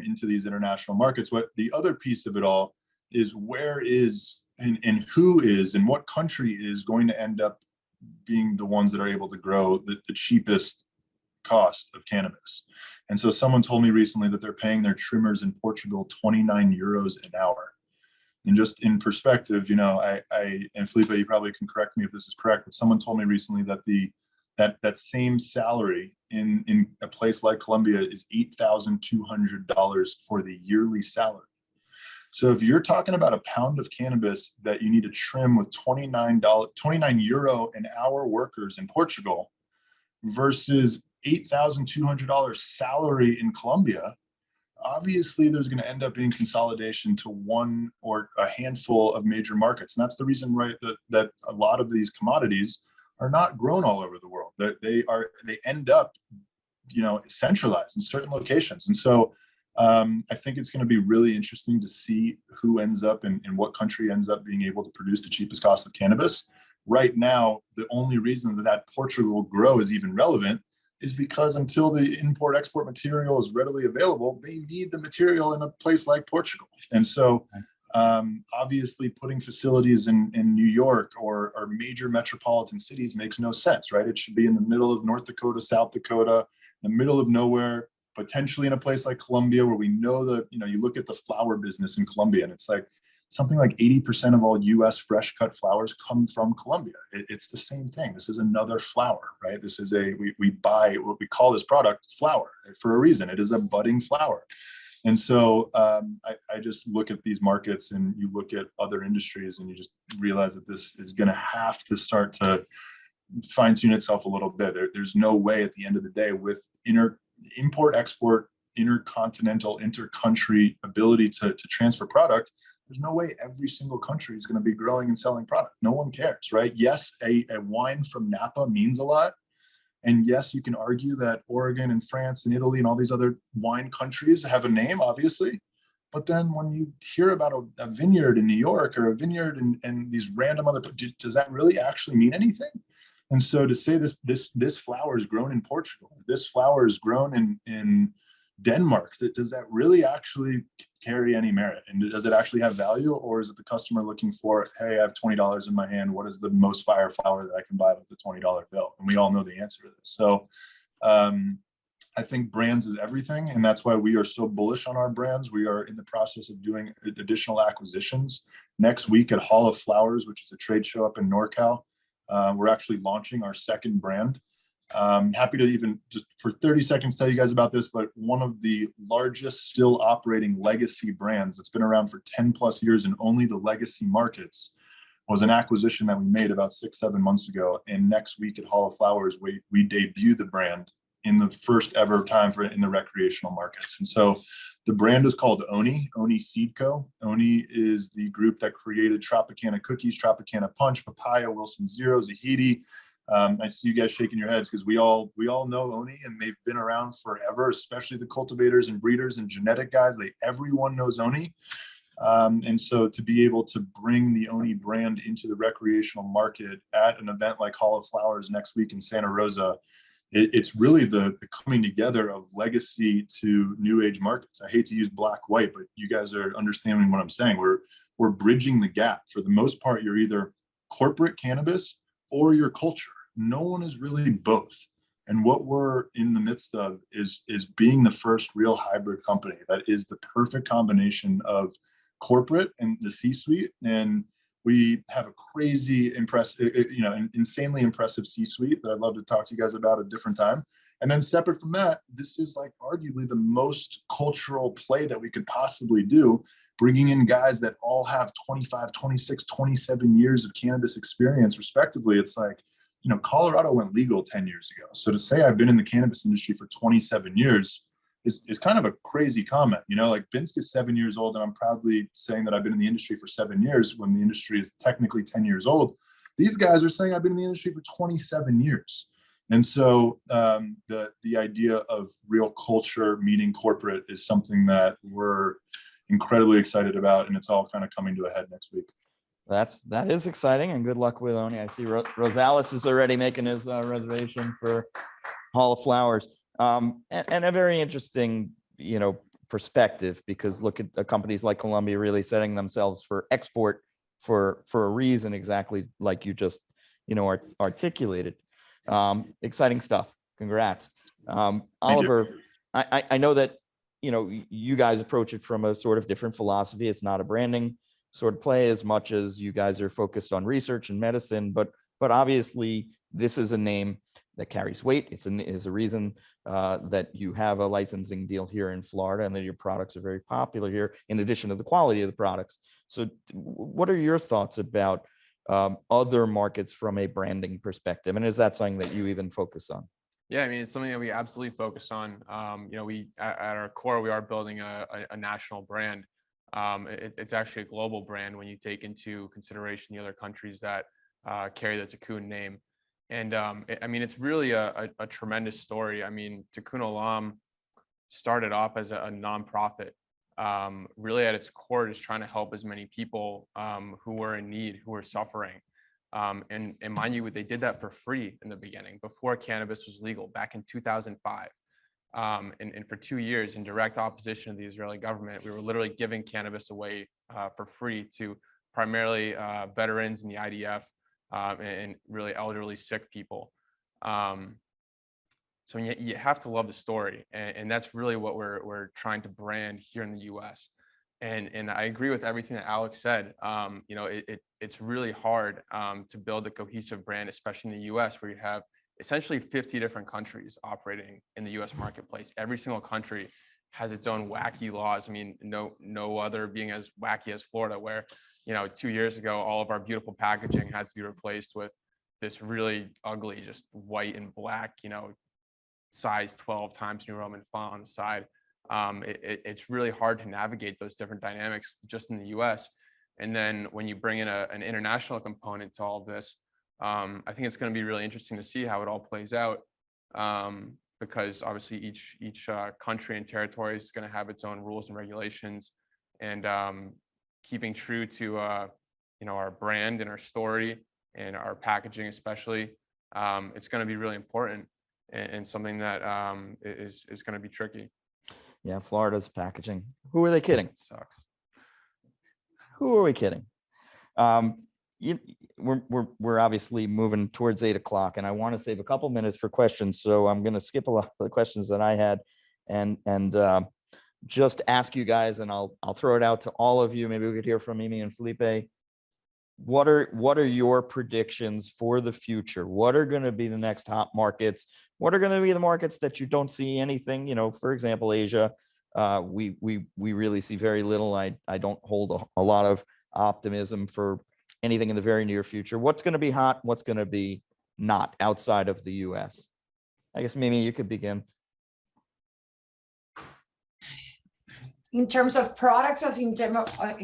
E: into these international markets. What the other piece of it all is, where is and who is and what country is going to end up being the ones that are able to grow the cheapest cost of cannabis. And so someone told me recently that they're paying their trimmers in Portugal 29 euros an hour. And just in perspective, I and Felipe, you probably can correct me if this is correct, but someone told me recently that that same salary in a place like Colombia is $8,200 for the yearly salary. So if you're talking about a pound of cannabis that you need to trim with 29 euro an hour workers in Portugal versus $8,200 salary in Colombia, obviously there's going to end up being consolidation to one or a handful of major markets. And that's the reason, right, that a lot of these commodities are not grown all over the world. They end up, centralized in certain locations. And so I think it's going to be really interesting to see who ends up and what country ends up being able to produce the cheapest cost of cannabis. Right now, the only reason that Portugal grow is even relevant is because until the import-export material is readily available, they need the material in a place like Portugal. And so obviously putting facilities in New York or major metropolitan cities makes no sense, right? It should be in the middle of North Dakota, South Dakota, the middle of nowhere, potentially in a place like Colombia, where we know that, you look at the flower business in Colombia and it's like something like 80% of all US fresh cut flowers come from Colombia. It's the same thing. This is another flower, right? This is we buy what we call this product flower for a reason. It is a budding flower. And so I just look at these markets and you look at other industries and you just realize that this is going to have to start to fine tune itself a little bit. There's no way at the end of the day with import, export, intercontinental, intercountry ability to transfer product, there's no way every single country is going to be growing and selling product. No one cares, right? Yes, a wine from Napa means a lot. And yes, you can argue that Oregon and France and Italy and all these other wine countries have a name, obviously. But then when you hear about a vineyard in New York or a vineyard in these random other, does that really actually mean anything? And so to say this flower is grown in Portugal, this flower is grown in Denmark, does that really actually carry any merit? And does it actually have value? Or is it the customer looking for, hey, I have $20 in my hand. What is the most fire flower that I can buy with the $20 bill? And we all know the answer to this. So I think brands is everything. And that's why we are so bullish on our brands. We are in the process of doing additional acquisitions. Next week at Hall of Flowers, which is a trade show up in NorCal, we're actually launching our second brand. Happy to even just for 30 seconds tell you guys about this, but one of the largest still operating legacy brands that's been around for 10 plus years in only the legacy markets was an acquisition that we made about 6-7 months ago. And next week at Hall of Flowers, we debut the brand in the first ever time in the recreational markets. And so the brand is called Oni Seed Co. Oni is the group that created Tropicana Cookies, Tropicana Punch, Papaya, Wilson Zero, Zahidi. I see you guys shaking your heads because we all know Oni and they've been around forever, especially the cultivators and breeders and genetic guys. Everyone knows Oni. And so to be able to bring the Oni brand into the recreational market at an event like Hall of Flowers next week in Santa Rosa, it's really the coming together of legacy to new age markets. I hate to use black, white, but you guys are understanding what I'm saying. We're bridging the gap. For the most part, you're either corporate cannabis or your culture. No one is really both. And what we're in the midst of is being the first real hybrid company that is the perfect combination of corporate and the C-suite. And we have a crazy impressive, insanely impressive C-suite that I'd love to talk to you guys about at a different time. And then separate from that, this is like arguably the most cultural play that we could possibly do, bringing in guys that all have 25, 26, 27 years of cannabis experience respectively. It's like, Colorado went legal 10 years ago. So to say I've been in the cannabis industry for 27 years is kind of a crazy comment. Like Binske is 7 years old, and I'm proudly saying that I've been in the industry for 7 years when the industry is technically 10 years old. These guys are saying I've been in the industry for 27 years. And so the idea of real culture meeting corporate is something that we're incredibly excited about, and it's all kind of coming to a head next week.
B: That is exciting, and good luck with Oni. I see Rosales is already making his reservation for Hall of Flowers. And a very interesting, perspective, because look at companies like Colombia really setting themselves for export for a reason, exactly like you just, articulated. Exciting stuff. Congrats. Oliver, I know that, you guys approach it from a sort of different philosophy. It's not a branding sort of play as much as you guys are focused on research and medicine, but obviously this is a name that carries weight. It's a reason that you have a licensing deal here in Florida and that your products are very popular here, in addition to the quality of the products. So what are your thoughts about other markets from a branding perspective? And is that something that you even focus on?
C: Yeah, I mean, it's something that we absolutely focus on. We at our core, we are building a national brand. It's actually a global brand when you take into consideration the other countries that carry the Tikun name. And I mean, it's really a tremendous story. I mean, Tikun Olam started off as a nonprofit, really at its core, just trying to help as many people who were in need, who were suffering. And mind you, they did that for free in the beginning, before cannabis was legal back in 2005. And for 2 years, in direct opposition to the Israeli government, we were literally giving cannabis away for free to primarily veterans in the IDF and really elderly sick people. So you have to love the story, and that's really what we're trying to brand here in the U.S. And I agree with everything that Alex said. It's really hard to build a cohesive brand, especially in the U.S., where you have essentially 50 different countries operating in the U.S. marketplace. Every single country has its own wacky laws. I mean, no other being as wacky as Florida, where 2 years ago, all of our beautiful packaging had to be replaced with this really ugly, just white and black, size 12 Times New Roman font on the side. It's really hard to navigate those different dynamics just in the US. And then when you bring in an international component to all of this, I think it's going to be really interesting to see how it all plays out, because obviously each country and territory is going to have its own rules and regulations, and keeping true to our brand and our story and our packaging especially, it's going to be really important, and something that is going to be tricky.
B: Yeah, Florida's packaging. Who are they kidding?
C: It sucks.
B: Who are we kidding? We're obviously moving towards 8 o'clock, and I want to save a couple minutes for questions. So I'm going to skip a lot of the questions that I had, and just ask you guys, and I'll throw it out to all of you. Maybe we could hear from Mimi and Felipe. What are your predictions for the future? What are going to be the next hot markets? What are going to be the markets that you don't see anything? For example, Asia, we really see very little. I don't hold a lot of optimism for anything in the very near future. What's going to be hot? What's going to be not outside of the U.S.? I guess, Mimi, you could begin.
D: In terms of products, or in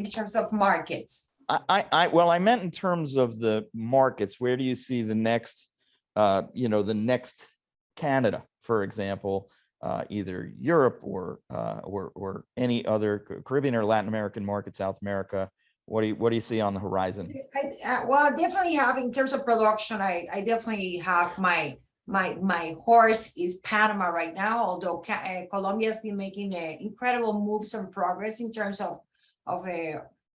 D: terms of markets?
B: Well, I meant in terms of the markets. Where do you see the next, the next Canada, for example, either Europe or any other Caribbean or Latin American market, South America? What do you see on the horizon?
D: Well, I definitely have, in terms of production, I definitely have my horse is Panama right now, although Colombia has been making incredible moves and progress in terms of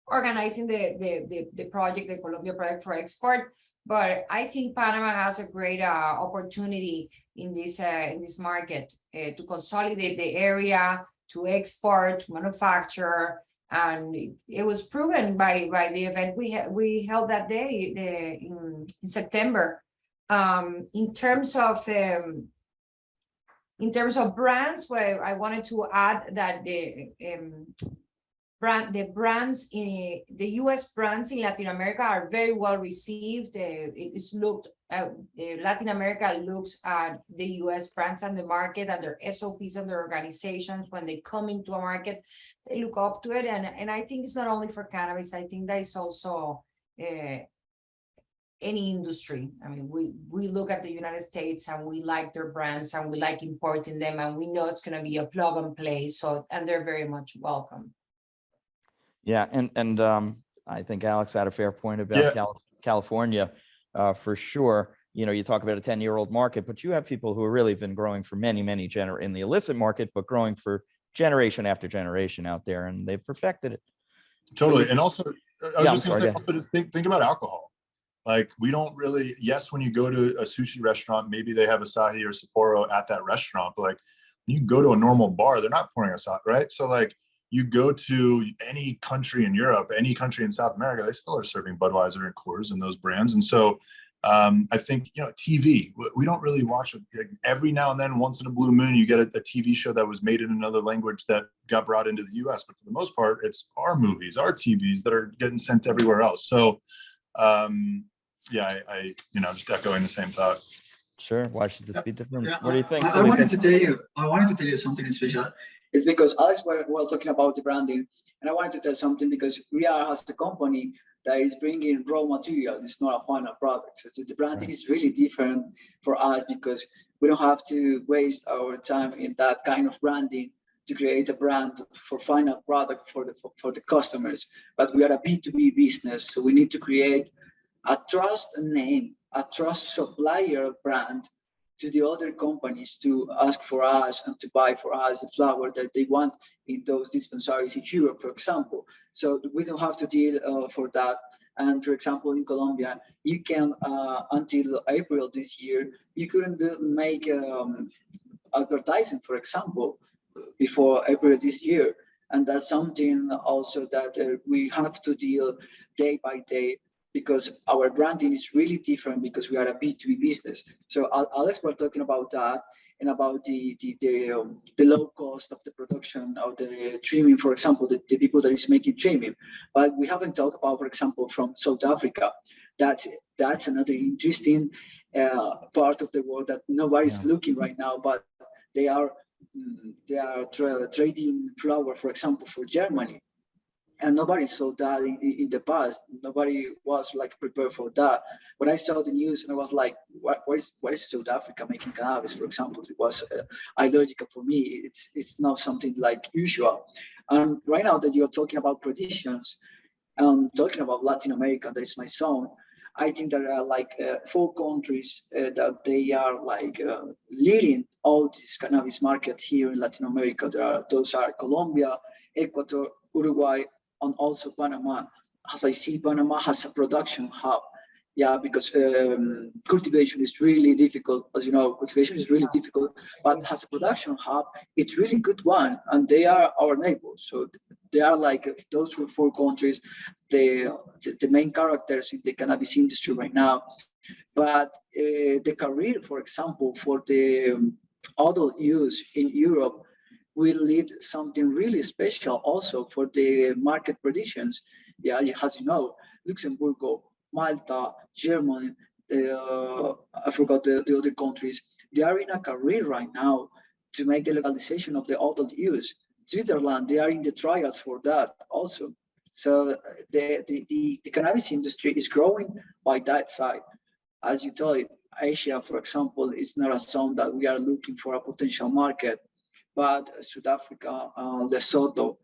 D: organizing the project, the Colombia project for export. But I think Panama has a great opportunity in this market to consolidate the area, to export, to manufacture, and it was proven by the event we held that day in September. In terms of brands, where I wanted to add that the brands in the U.S. brands in Latin America are very well received. Latin America looks at the U.S. brands and the market and their SOPs and their organizations. When they come into a market, they look up to it, and I think it's not only for cannabis. I think that is also any industry. I mean, we look at the United States and we like their brands and we like importing them, and we know it's going to be a plug and play. And they're very much welcome.
B: Yeah, and I think Alex had a fair point about California, for sure. You talk about a 10-year-old market, but you have people who have really been growing for many in the illicit market, but growing for generation after generation out there, and they've perfected it.
E: Totally. And also, I was just going to say, think about alcohol. Like, we don't really, yes, when you go to a sushi restaurant, maybe they have Asahi or Sapporo at that restaurant, but like, when you go to a normal bar, they're not pouring Asahi, right? So like, you go to any country in Europe, any country in South America, they still are serving Budweiser and Coors and those brands. And so I think, TV, we don't really watch it. Like, every now and then, once in a blue moon, you get a TV show that was made in another language that got brought into the US. But for the most part, it's our movies, our TVs that are getting sent everywhere else. So I just echoing the same thought.
B: Sure. Why should this be different?
F: Yeah,
B: What do you think?
F: I wanted to tell you something special. It's because as we're talking about the branding, and I wanted to tell something because we are as a company that is bringing raw material. It's not a final product. So the branding is really different for us because we don't have to waste our time in that kind of branding to create a brand for final product for the customers. But we are a B2B business, so we need to create a trust name, a trust supplier brand to the other companies to ask for us and to buy for us the flower that they want in those dispensaries in Europe, for example. So we don't have to deal for that. And for example, in Colombia, you can, until April this year, you couldn't make advertising, for example, before April this year. And that's something also that we have to deal day by day, because our branding is really different because we are a B2B business. So Alex, we're talking about that and about the low cost of the production of the trimming, for example, the people that is making trimming. But we haven't talked about, for example, from South Africa. That's another interesting part of the world that nobody's looking right now, but they are trading flour, for example, for Germany. And nobody saw that in the past. Nobody was like prepared for that. When I saw the news, and I was like, what is South Africa making cannabis, for example? It was illogical for me. It's not something like usual. And right now that you're talking about traditions, talking about Latin America, that is my zone. I think there are like 4 countries that they are like leading all this cannabis market here in Latin America. Those are Colombia, Ecuador, Uruguay, and also Panama. As I see, Panama has a production hub. Yeah, because cultivation is really difficult. As you know, cultivation is really difficult, but has a production hub. It's really good one, and they are our neighbors. So they are like those 4 countries, the main characters in the cannabis industry right now. But the career, for example, for the adult use in Europe will lead something really special also for the market predictions. Yeah, as you know, Luxembourg, Malta, Germany, I forgot the other countries. They are in a career right now to make the legalization of the adult use. Switzerland, they are in the trials for that also. So the cannabis industry is growing by that side. As you told, Asia, for example, is not a zone that we are looking for a potential market. But South Africa, Lesotho,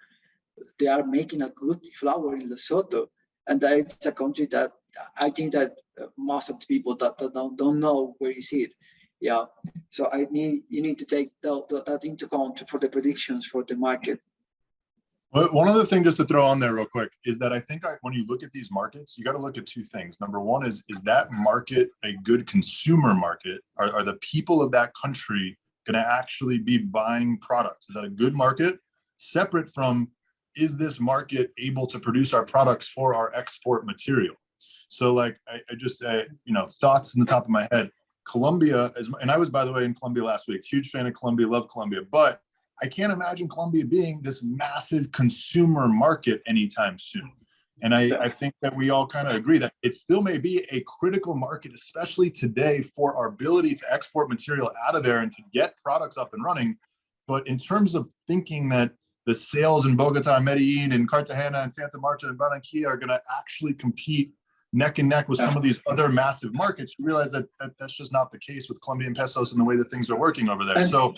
F: they are making a good flower in Lesotho, and that it's a country that I think that most of the people that don't know where is it. Yeah, so you need to take that into account for the predictions for the market.
E: Well, one other thing just to throw on there real quick is that I think when you look at these markets, you got to look at 2 things. Number one is that market a good consumer market? Are the people of that country going to actually be buying products? Is that a good market? Separate from, is this market able to produce our products for our export material? So like, I just, thoughts in the top of my head. Colombia, and I was, by the way, in Colombia last week, huge fan of Colombia, love Colombia, but I can't imagine Colombia being this massive consumer market anytime soon. And I think that we all kind of agree that it still may be a critical market, especially today, for our ability to export material out of there and to get products up and running. But in terms of thinking that the sales in Bogota, Medellin, and Cartagena, and Santa Marta, and Barranquilla are going to actually compete neck and neck with some of these other massive markets, you realize that that's just not the case with Colombian pesos and the way that things are working over there.
F: And
E: so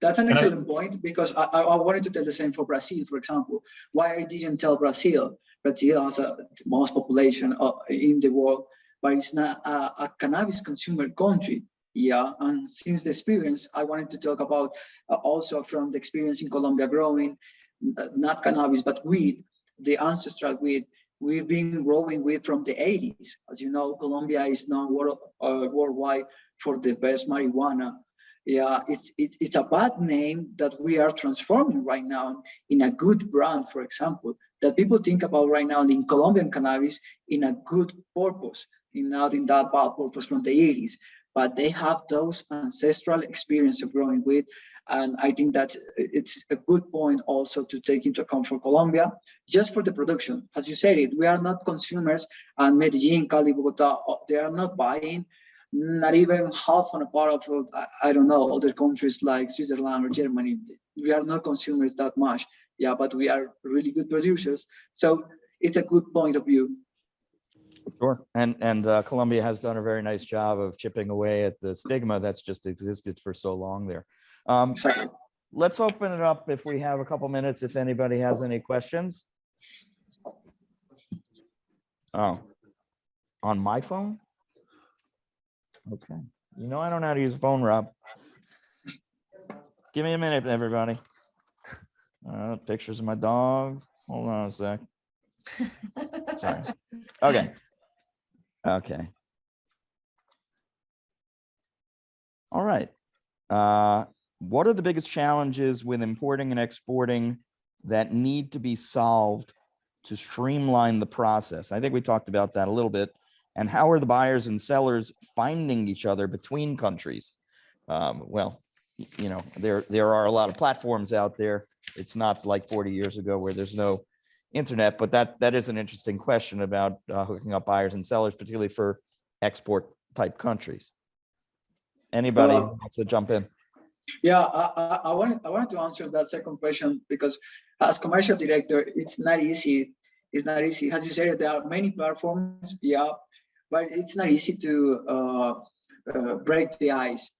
F: that's an excellent point, because I wanted to tell the same for Brazil, for example. Why I didn't tell Brazil? Brazil has the most population in the world, but it's not a cannabis consumer country. Yeah, and since the experience, I wanted to talk about also from the experience in Colombia growing, not cannabis, but weed, the ancestral weed. We've been growing weed from the 80s. As you know, Colombia is now worldwide for the best marijuana. Yeah, it's a bad name that we are transforming right now in a good brand, for example, that people think about right now in Colombian cannabis in a good purpose, not in that bad purpose from the 80s. But they have those ancestral experience of growing weed. And I think that it's a good point also to take into account for Colombia, just for the production. As you said, we are not consumers, and Medellin, Cali, Bogota, they are not buying not even half on a part of, I don't know, other countries like Switzerland or Germany. We are not consumers that much, yeah, but we are really good producers. So it's a good point of view.
B: Sure. And Colombia has done a very nice job of chipping away at the stigma that's just existed for so long there.
F: Exactly.
B: Let's open it up if we have a couple minutes, if anybody has any questions. Oh, on my phone? Okay. You know, I don't know how to use a phone, Rob. Give me a minute, everybody. Pictures of my dog. Hold on a sec. Sorry. Okay. Okay. All right. What are the biggest challenges with importing and exporting that need to be solved to streamline the process? I think we talked about that a little bit. And how are the buyers and sellers finding each other between countries? Well, you know, there are a lot of platforms out there. It's not like 40 years ago where there's no internet, but that is an interesting question about hooking up buyers and sellers, particularly for export type countries. Anybody who wants to jump in?
F: Yeah, I wanted to answer that second question because as commercial director, it's not easy. It's not easy. As you said, there are many platforms, yeah, but it's not easy to break the ice,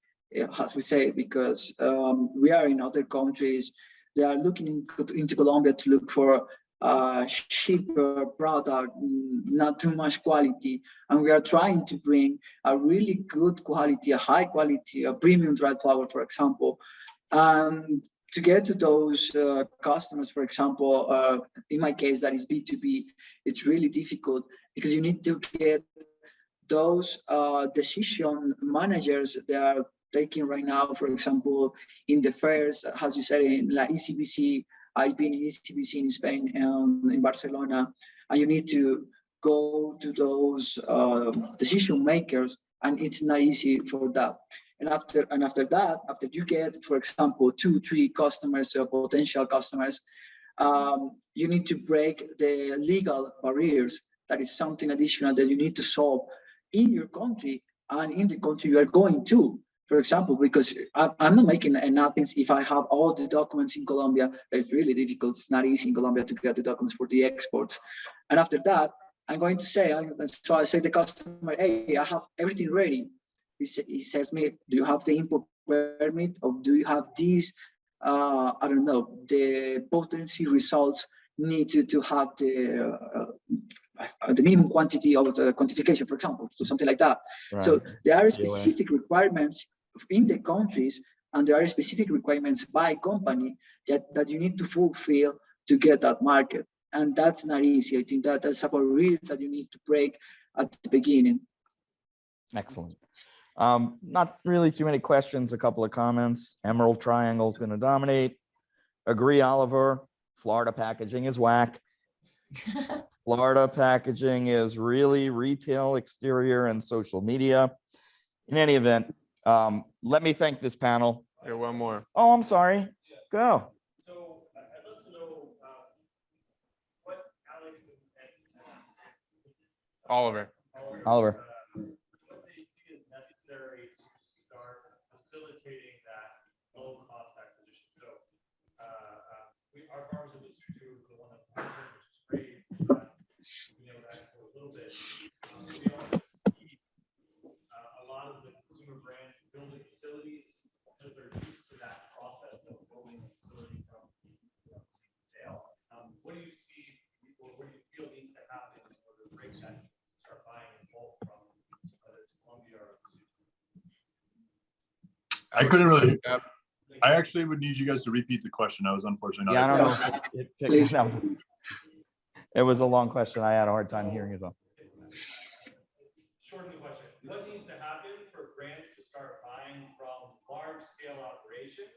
F: as we say, because we are in other countries. They are looking into Colombia to look for cheaper product, not too much quality, and we are trying to bring a really good quality, a high quality, a premium dried flower, for example. To get to those customers, for example, in my case, that is B2B, it's really difficult because you need to get those decision managers that are taking right now, for example, in the fairs, as you said, in La ECBC. I've been in ECBC in Spain and in Barcelona, and you need to go to those decision makers, and it's not easy for that. And after that, after you get, for example, 2-3 customers, potential customers, you need to break the legal barriers. That is something additional that you need to solve in your country and in the country you are going to. For example, because I'm not making nothing if I have all the documents in Colombia. That's really difficult. It's not easy in Colombia to get the documents for the exports. And after that, I'm going to say, so I say to the customer, hey, I have everything ready. He says me, do you have the import permit, or do you have these, I don't know, the potency results need to have the minimum quantity of the quantification, for example, so something like that. Right. So there are specific requirements in the countries, and there are specific requirements by company that you need to fulfill to get that market. And that's not easy. I think that's a barrier that you need to break at the beginning.
B: Excellent. Not really too many questions, a couple of comments. Emerald Triangle is going to dominate. Agree, Oliver. Florida packaging is whack. Florida packaging is really retail, exterior, and social media. In any event, let me thank this panel.
C: Here, one more.
B: Oh, I'm sorry. Go.
G: So I'd love to know what Alex and
B: Oliver.
G: what they see as necessary to start facilitating that low-cost acquisition. So our farmers industry too is the one that's which is great. Being able to export a little bit. We also see a lot of the consumer brands building facilities because they're used to that process of building a facility from sale. What do you see, or what do you feel needs to happen in order to break that, start buying in bulk from whether it's Colombia or
E: I couldn't really. I actually would need you guys to repeat the question. I was unfortunately not.
B: Yeah, I don't know. It was a long question. I had a hard time hearing it though.
G: Shorten the question. What needs to happen for brands to start buying from large scale operations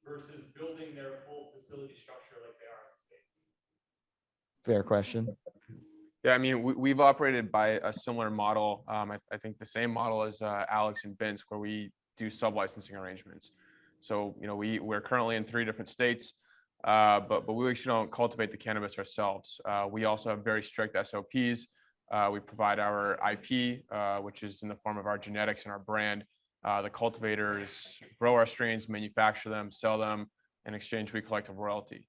G: versus building their full facility structure like they are in the States?
B: Fair question.
C: Yeah, I mean, we've operated by a similar model. I think the same model as Alex and Binske, where we do sub-licensing arrangements. So, you know, we're currently in 3 different states, but we actually don't cultivate the cannabis ourselves. We also have very strict SOPs We provide our IP, which is in the form of our genetics and our brand. The cultivators grow our strains, manufacture them, sell them. In exchange, we collect a royalty.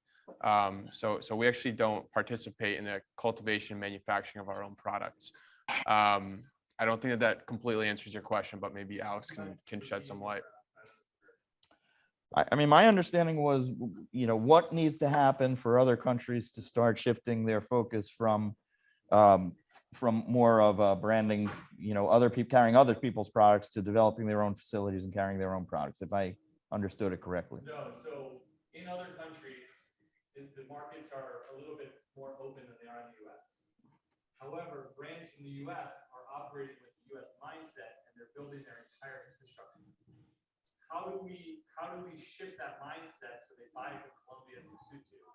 C: So we actually don't participate in the cultivation, manufacturing of our own products. I don't think that completely answers your question, but maybe Alex can shed some light.
B: I mean, my understanding was, what needs to happen for other countries to start shifting their focus from more of branding, other people carrying other people's products to developing their own facilities and carrying their own products, if I understood it correctly.
G: No, so in other countries, the markets are a little bit more open than they are in the US. However, brands from the US are operating with the US mindset and they're building their entire infrastructure. How do we shift that mindset so they buy from Colombia and Lesotho?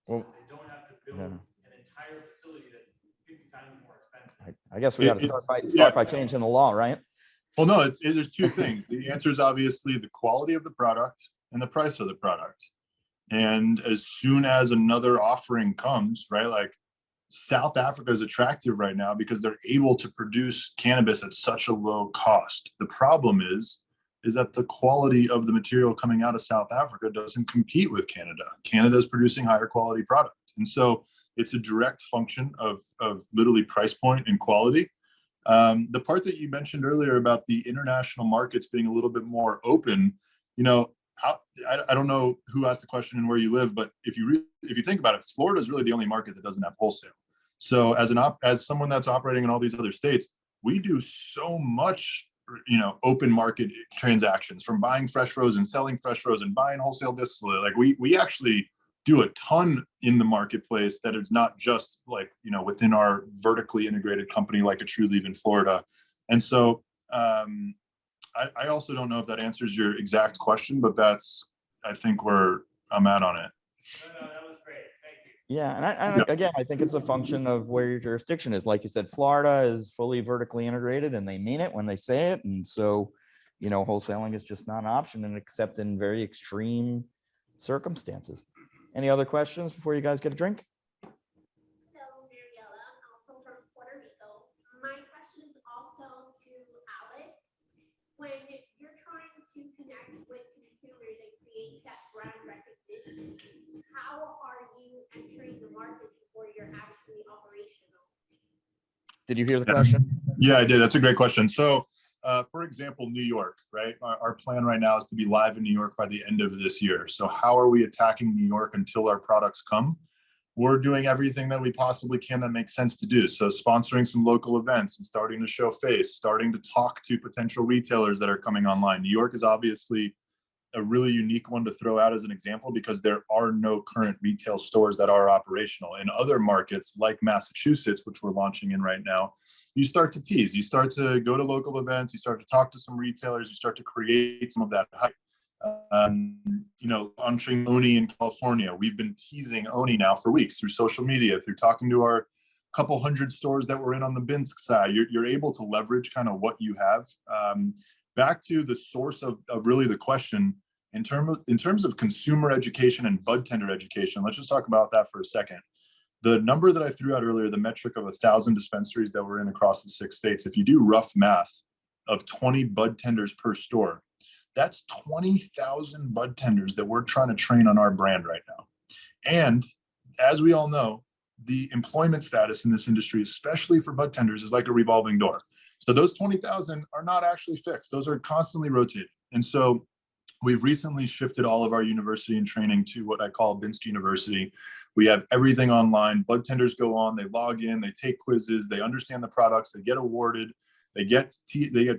G: So that they don't have to build an entire facility that's 50 times more expensive.
B: I guess we got to start by changing the law, right?
E: Well, no, there's two things. The answer is obviously the quality of the product and the price of the product. And as soon as another offering comes, right, like South Africa is attractive right now because they're able to produce cannabis at such a low cost. The problem is that the quality of the material coming out of South Africa doesn't compete with Canada. Canada is producing higher quality product. And so it's a direct function of literally price point and quality. The part that you mentioned earlier about the international markets being a little bit more open, I don't know who asked the question and where you live, but if you think about it, Florida is really the only market that doesn't have wholesale. So as someone that's operating in all these other states, we do so much, open market transactions, from buying fresh frozen, selling fresh frozen, buying wholesale distillate. Like we actually do a ton in the marketplace that is not just like, within our vertically integrated company like a True Leaf in Florida. And so I also don't know if that answers your exact question, but that's, I think, where I'm at on it.
G: No, that was great. Thank you.
B: Yeah. And again, I think it's a function of where your jurisdiction is. Like you said, Florida is fully vertically integrated and they mean it when they say it. And so, wholesaling is just not an option, and except in very extreme circumstances. Any other questions before you guys get a drink?
H: When you're trying to connect with consumers and create that brand recognition, how are you entering the market before you're actually operational?
B: Did you hear the question?
E: Yeah, I did. That's a great question. So, for example, New York, right? Our plan right now is to be live in New York by the end of this year. So how are we attacking New York until our products come? We're doing everything that we possibly can that makes sense to do. So sponsoring some local events and starting to show face, starting to talk to potential retailers that are coming online. New York is obviously a really unique one to throw out as an example because there are no current retail stores that are operational. In other markets like Massachusetts, which we're launching in right now, you start to tease, you start to go to local events, you start to talk to some retailers, you start to create some of that hype. Launching Oni in California. We've been teasing Oni now for weeks through social media, through talking to our couple hundred stores that we're in on the Binske side. You're able to leverage kind of what you have. Back to the source of really the question, in terms of consumer education and bud tender education, let's just talk about that for a second. The number that I threw out earlier, the metric of 1,000 dispensaries that we're in across the 6 states, if you do rough math of 20 bud tenders per store, that's 20,000 bud tenders that we're trying to train on our brand right now. And as we all know, the employment status in this industry, especially for bud tenders, is like a revolving door. So those 20,000 are not actually fixed. Those are constantly rotating. And so we've recently shifted all of our university and training to what I call Binske University. We have everything online. Bud tenders go on, they log in, they take quizzes, they understand the products, they get awarded, they get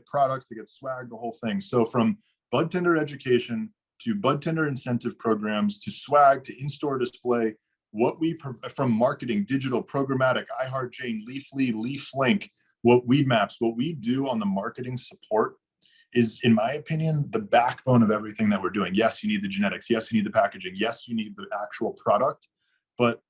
E: products, they get swag, the whole thing. So from bud tender education to bud tender incentive programs to swag to in-store display, from marketing, digital, programmatic, iHeartJane, Leafly, LeafLink, what Weed Maps, what we do on the marketing support is, in my opinion, the backbone of everything that we're doing. Yes, you need the genetics. Yes, you need the packaging. Yes, you need the actual product. But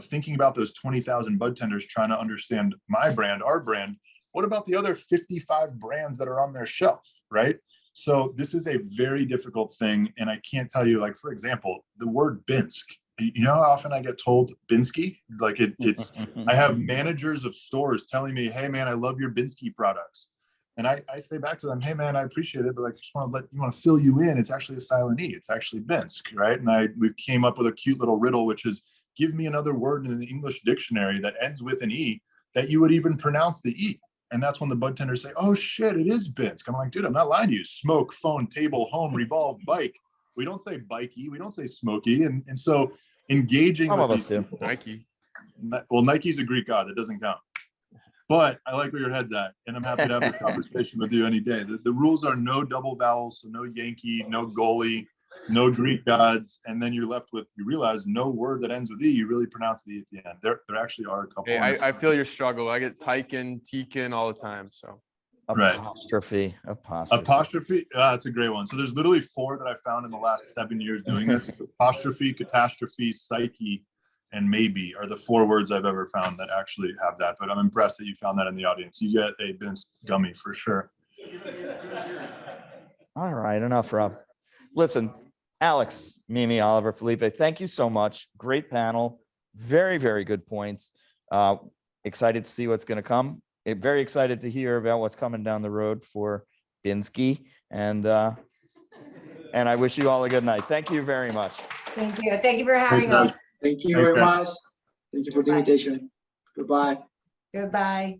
E: thinking about those 20,000 bud tenders trying to understand my brand, our brand, what about the other 55 brands that are on their shelf, right? So this is a very difficult thing. And I can't tell you, like, for example, the word Binske, You know how often I get told Binske? Like it's, I have managers of stores telling me, hey man, I love your Binske products. And I say back to them, hey man, I appreciate it, but like, I just want to fill you in. It's actually a silent E. It's actually Binske, right? And we came up with a cute little riddle, which is give me another word in the English dictionary that ends with an E that you would even pronounce the E. And that's when the bud tenders say, oh shit, it is Binske. I'm like, dude, I'm not lying to you. Smoke, phone, table, home, revolve, bike. We don't say bikey. We don't say smoky. And so engaging
B: Some
E: with
B: of us
E: these
B: do.
E: people.
C: Nike.
E: Well, Nike's a Greek god. That doesn't count. But I like where your head's at. And I'm happy to have this conversation with you any day. The rules are no double vowels, so no Yankee, no goalie, no Greek gods. And then you're left with, you realize no word that ends with E, you really pronounce the E at the end. There actually are a couple.
C: Hey, I feel your struggle. I get Tikun all the time. So
E: Right.
B: Apostrophe.
E: That's a great one. So there's literally 4 that I found in the last 7 years doing this. It's apostrophe, catastrophe, psyche, and maybe are the 4 words I've ever found that actually have that. But I'm impressed that you found that in the audience. You get a Binske gummy for sure.
B: All right, enough, Rob. Listen, Alex, Mimi, Oliver, Felipe, thank you so much. Great panel. Very, very good points. Excited to see what's going to come. Very excited to hear about what's coming down the road for Binske. And I wish you all a good night. Thank you very much.
D: Thank you. Thank you for having
E: Thanks,
D: us.
F: Thank you
E: Thanks,
F: very
E: guys.
F: much. Thank you for the invitation. Goodbye.
D: Goodbye.